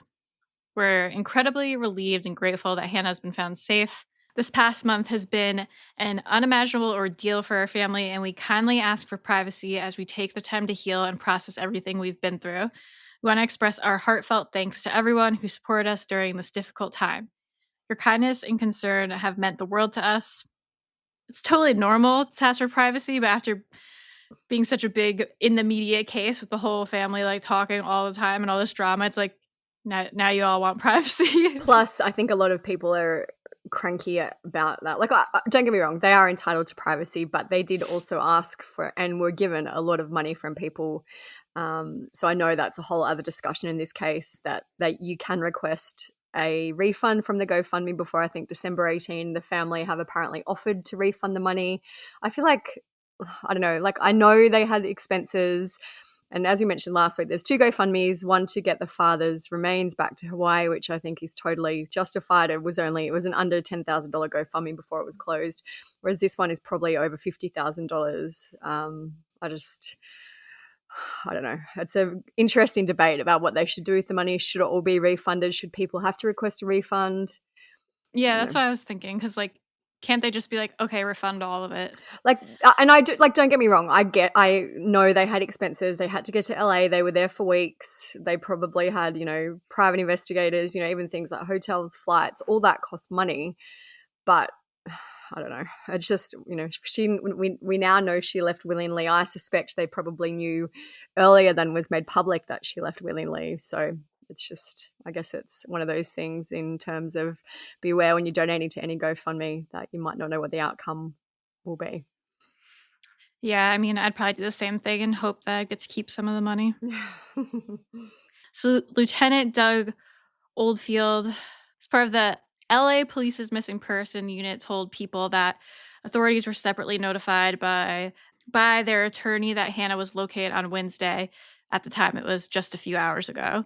"We're incredibly relieved and grateful that Hannah has been found safe. This past month has been an unimaginable ordeal for our family, and we kindly ask for privacy as we take the time to heal and process everything we've been through. We want to express our heartfelt thanks to everyone who supported us during this difficult time. Your kindness and concern have meant the world to us." It's totally normal to ask for privacy, but after being such a big in the media case with the whole family like talking all the time and all this drama, it's like now you all want privacy. Plus, I think a lot of people are cranky about that. Like, don't get me wrong, they are entitled to privacy, but they did also ask for and were given a lot of money from people. So I know that's a whole other discussion in this case, that you can request a refund from the GoFundMe before, I think, December 18. The family have apparently offered to refund the money. I feel like, I don't know, like I know they had expenses. And as we mentioned last week, there's two GoFundMes, one to get the father's remains back to Hawaii, which I think is totally justified. It was an under $10,000 GoFundMe before it was closed, whereas this one is probably over $50,000. I don't know. It's an interesting debate about what they should do with the money. Should it all be refunded? Should people have to request a refund? Yeah, that's what I was thinking. Because like, can't they just be like, okay, refund all of it? Like, and I do, like, don't get me wrong. I know they had expenses. They had to get to LA. They were there for weeks. They probably had, private investigators, even things like hotels, flights, all that cost money. But I don't know. It's just, we now know she left willingly. I suspect they probably knew earlier than was made public that she left willingly. So it's just, I guess it's one of those things in terms of beware when you're donating to any GoFundMe that you might not know what the outcome will be. Yeah, I mean, I'd probably do the same thing and hope that I get to keep some of the money. So Lieutenant Doug Oldfield, as part of the LA Police's missing person unit, told people that authorities were separately notified by their attorney that Hannah was located on Wednesday. At the time, it was just a few hours ago.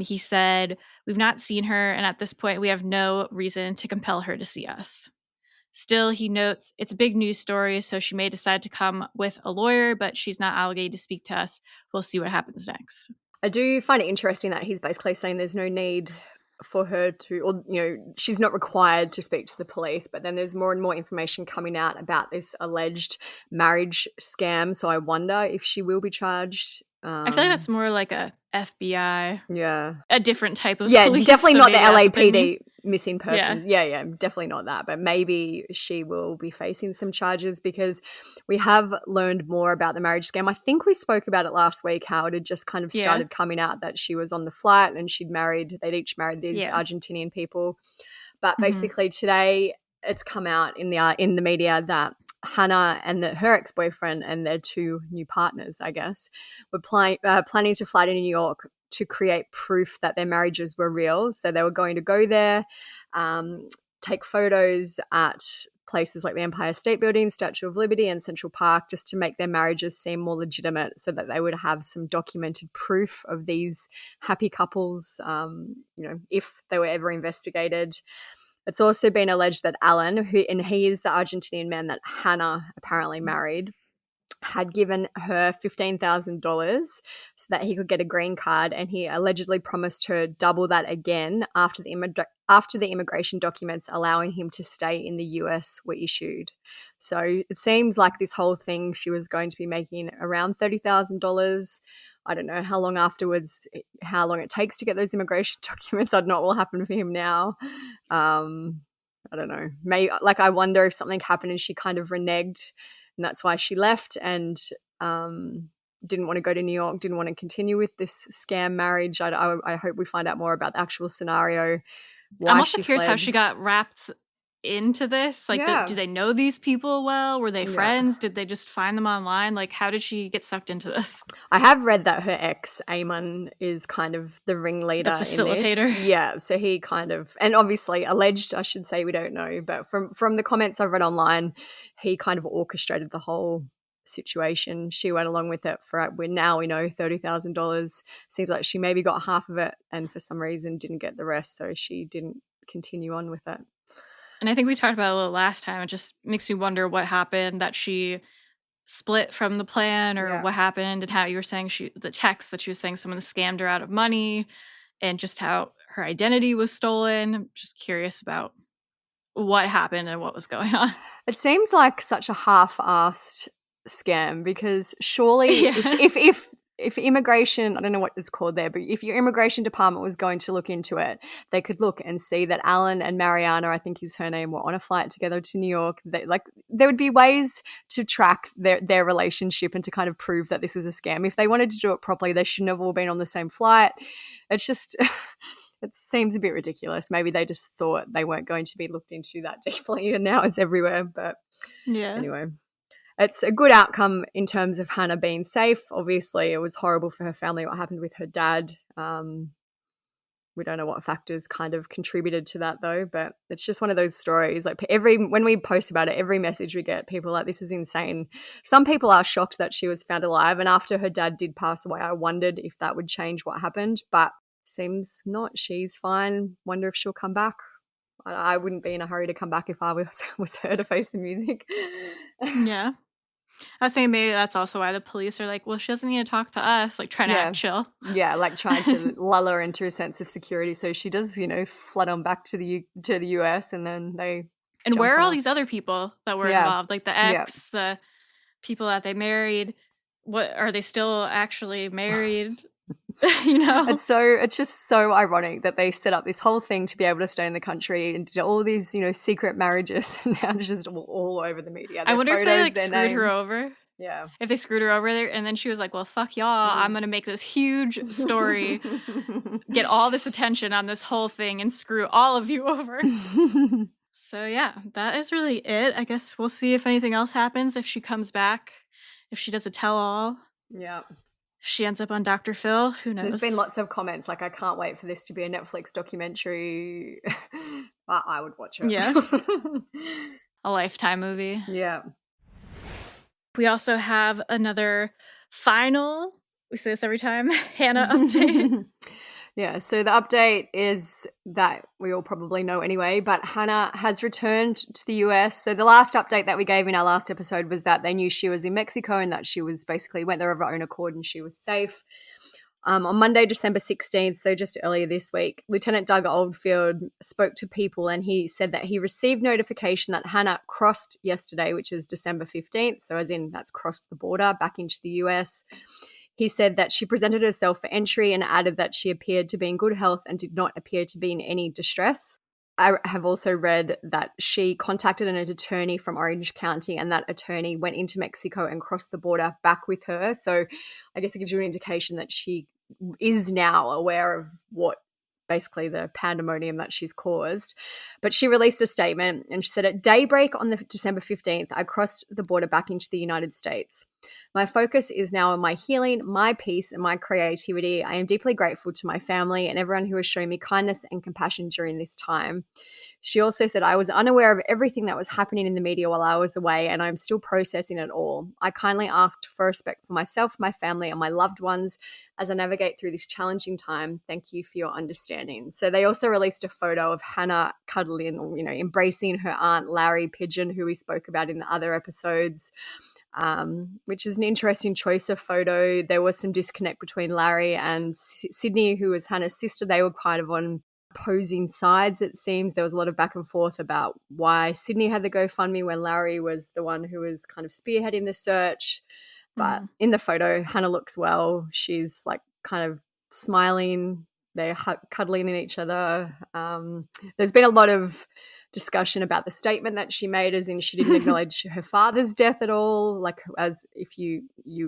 He said, "We've not seen her, and at this point, we have no reason to compel her to see us." Still, he notes, "It's a big news story, so she may decide to come with a lawyer, but she's not obligated to speak to us. We'll see what happens next." I do find it interesting that he's basically saying there's no need for her to, or, she's not required to speak to the police, but then there's more and more information coming out about this alleged marriage scam, so I wonder if she will be charged. I feel like that's more like a FBI. Yeah. A different type of Yeah, police. definitely So not the maybe LAPD missing person. Yeah, definitely not that. But maybe she will be facing some charges because we have learned more about the marriage scam. I think we spoke about it last week, how it had just kind of started coming out that she was on the flight and they'd each married these Argentinian people. But basically today it's come out in the media that Hannah and her ex-boyfriend and their two new partners, I guess, were planning to fly to New York to create proof that their marriages were real. So they were going to go there, take photos at places like the Empire State Building, Statue of Liberty, and Central Park, just to make their marriages seem more legitimate, so that they would have some documented proof of these happy couples, if they were ever investigated. It's also been alleged that Alan, he is the Argentinian man that Hannah apparently married, had given her $15,000 so that he could get a green card, and he allegedly promised her double that again after the immigration documents allowing him to stay in the US were issued. So it seems like this whole thing, she was going to be making around $30,000. I don't know how long afterwards, how long it takes to get those immigration documents. I don't know what will happen for him now. I don't know. Maybe, I wonder if something happened and she kind of reneged, and that's why she left and didn't want to go to New York, didn't want to continue with this scam marriage. I hope we find out more about the actual scenario. I'm also curious how she got wrapped into this. Do they know these people well? Were they friends? Did they just find them online? How did she get sucked into this? I have read that her ex, Eamon, is kind of the ringleader, the facilitator. In this. Yeah, so he kind of, and obviously alleged, I should say, we don't know, but from the comments I've read online, he kind of orchestrated the whole situation. She went along with it we know $30,000. Seems like she maybe got half of it and for some reason didn't get the rest, so she didn't continue on with it. And I think we talked about it a little last time. It just makes me wonder what happened, that she split from the plan, or what happened, and how you were saying the text that she was saying someone scammed her out of money, and just how her identity was stolen. I'm just curious about what happened and what was going on. It seems like such a half-assed scam, because surely if immigration, I don't know what it's called there, but if your immigration department was going to look into it, they could look and see that Alan and Mariana, I think is her name, were on a flight together to New York. There would be ways to track their relationship and to kind of prove that this was a scam. If they wanted to do it properly, they shouldn't have all been on the same flight. It's just it seems a bit ridiculous. Maybe they just thought they weren't going to be looked into that deeply, and now it's everywhere. But anyway. It's a good outcome in terms of Hannah being safe. Obviously, it was horrible for her family what happened with her dad. We don't know what factors kind of contributed to that though, but it's just one of those stories. When we post about it, every message we get, people are like, this is insane. Some people are shocked that she was found alive, and after her dad did pass away, I wondered if that would change what happened, but seems not. She's fine. Wonder if she'll come back. I wouldn't be in a hurry to come back if I was her to face the music. Yeah. I was saying maybe that's also why the police are like, well, she doesn't need to talk to us, trying to act chill. Yeah, trying to lull her into a sense of security, so she does, flood on back to the US, and then they. And where are all these other people that were involved, the ex, the people that they married? What are they still actually married? It's just so ironic that they set up this whole thing to be able to stay in the country and did all these secret marriages, and now it's just all over the media. I wonder if they screwed her over. Yeah, if they screwed her over there, and then she was like, well, fuck y'all, I'm gonna make this huge story, get all this attention on this whole thing, and screw all of you over. So yeah, that is really it. I guess we'll see if anything else happens, if she comes back, if she does a tell-all. Yeah. She ends up on Dr. Phil. Who knows? There's been lots of comments I can't wait for this to be a Netflix documentary. I would watch it. Yeah. A Lifetime movie. Yeah. We also have another final, we say this every time, Hannah update. Yeah, so the update is that we all probably know anyway, but Hannah has returned to the US. So the last update that we gave in our last episode was that they knew she was in Mexico and that she was basically went there of her own accord and she was safe. On Monday, December 16th, so just earlier this week, Lieutenant Doug Oldfield spoke to people and he said that he received notification that Hannah crossed yesterday, which is December 15th, so as in that's crossed the border back into the US. He said that she presented herself for entry and added that she appeared to be in good health and did not appear to be in any distress. I have also read that she contacted an attorney from Orange County and that attorney went into Mexico and crossed the border back with her. So I guess it gives you an indication that she is now aware of what basically the pandemonium that she's caused. But she released a statement and she said, at daybreak on the December 15th, I crossed the border back into the United States. My focus is now on my healing, my peace, and my creativity. I am deeply grateful to my family and everyone who has shown me kindness and compassion during this time. She also said, I was unaware of everything that was happening in the media while I was away, and I'm still processing it all. I kindly asked for respect for myself, my family, and my loved ones as I navigate through this challenging time. Thank you for your understanding. So they also released a photo of Hannah cuddling, embracing her aunt Larry Pigeon, who we spoke about in the other episodes. Which is an interesting choice of photo. There was some disconnect between Larry and Sydney, who was Hannah's sister. They were kind of on opposing sides, it seems. There was a lot of back and forth about why Sydney had the GoFundMe when Larry was the one who was kind of spearheading the search. But in the photo, Hannah looks well. She's like kind of smiling. They're cuddling in each other. There's been a lot of discussion about the statement that she made, as in she didn't acknowledge her father's death at all, like as if you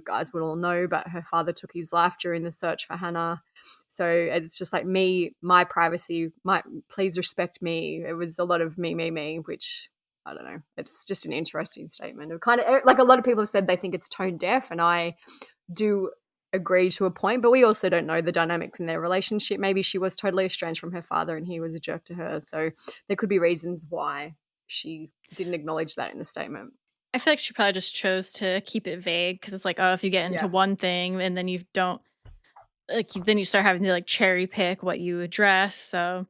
guys would all know, but her father took his life during the search for Hannah. So it's just like my privacy, please respect me. It was a lot of me, which I don't know. It's just an interesting statement. It kind of, like, a lot of people have said they think it's tone deaf, and I do agree to a point, but we also don't know the dynamics in their relationship. Maybe she was totally estranged from her father and he was a jerk to her. So there could be reasons why she didn't acknowledge that in the statement. I feel like she probably just chose to keep it vague because it's like, oh, if you get into one thing and then you don't, like, then you start having to like cherry pick what you address. So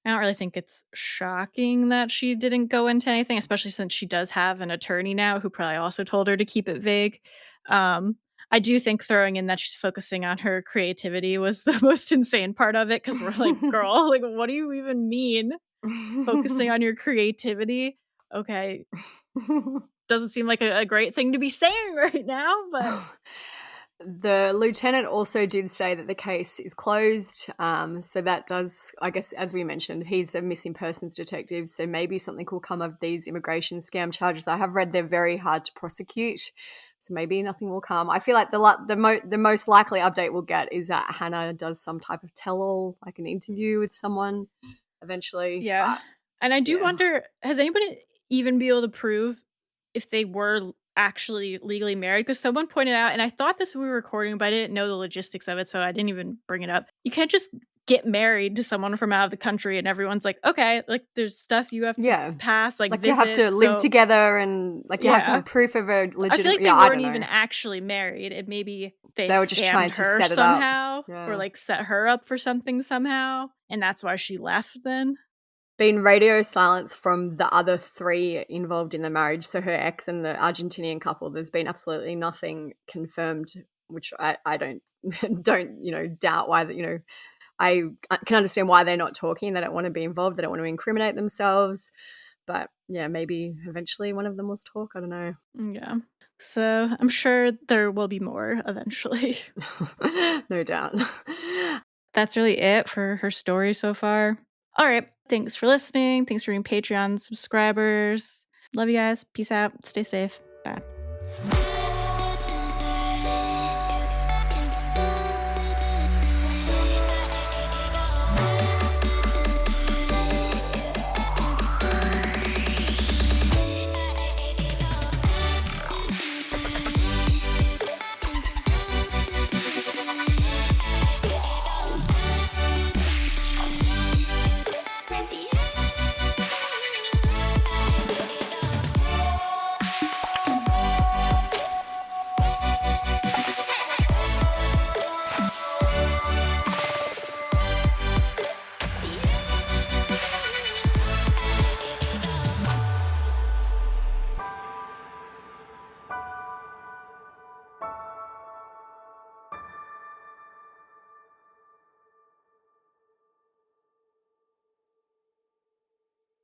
I don't really think it's shocking that she didn't go into anything, especially since she does have an attorney now who probably also told her to keep it vague. I do think throwing in that she's focusing on her creativity was the most insane part of it, because we're like, girl, like, what do you even mean? Focusing on your creativity? Okay. Doesn't seem like a great thing to be saying right now, but... The lieutenant also did say that the case is closed. So that does, I guess, as we mentioned, he's a missing persons detective. So maybe something will come of these immigration scam charges. I have read they're very hard to prosecute. So maybe nothing will come. I feel like the most likely update we'll get is that Hannah does some type of tell-all, like an interview with someone eventually. Yeah. And I do wonder, has anybody even be able to prove if they were actually legally married? Because someone pointed out, and I thought this when we were recording, but I didn't know the logistics of it, so I didn't even bring it up. You can't just get married to someone from out of the country and everyone's like, okay, like there's stuff you have to pass, like you have to live together, and like you have to have proof of a legitimate... I feel like they weren't even actually married, and maybe they were just trying to set it somehow up. Or like set her up for something somehow, and that's why she left then. Been radio silence from the other three involved in the marriage, so her ex and the Argentinian couple. There's been absolutely nothing confirmed, which I don't doubt why that, I can understand why they're not talking. They don't want to be involved. They don't want to incriminate themselves. But yeah, maybe eventually one of them will talk. I don't know. Yeah. So I'm sure there will be more eventually. No doubt. That's really it for her story so far. All right. Thanks for listening. Thanks for being Patreon subscribers. Love you guys. Peace out. Stay safe. Bye.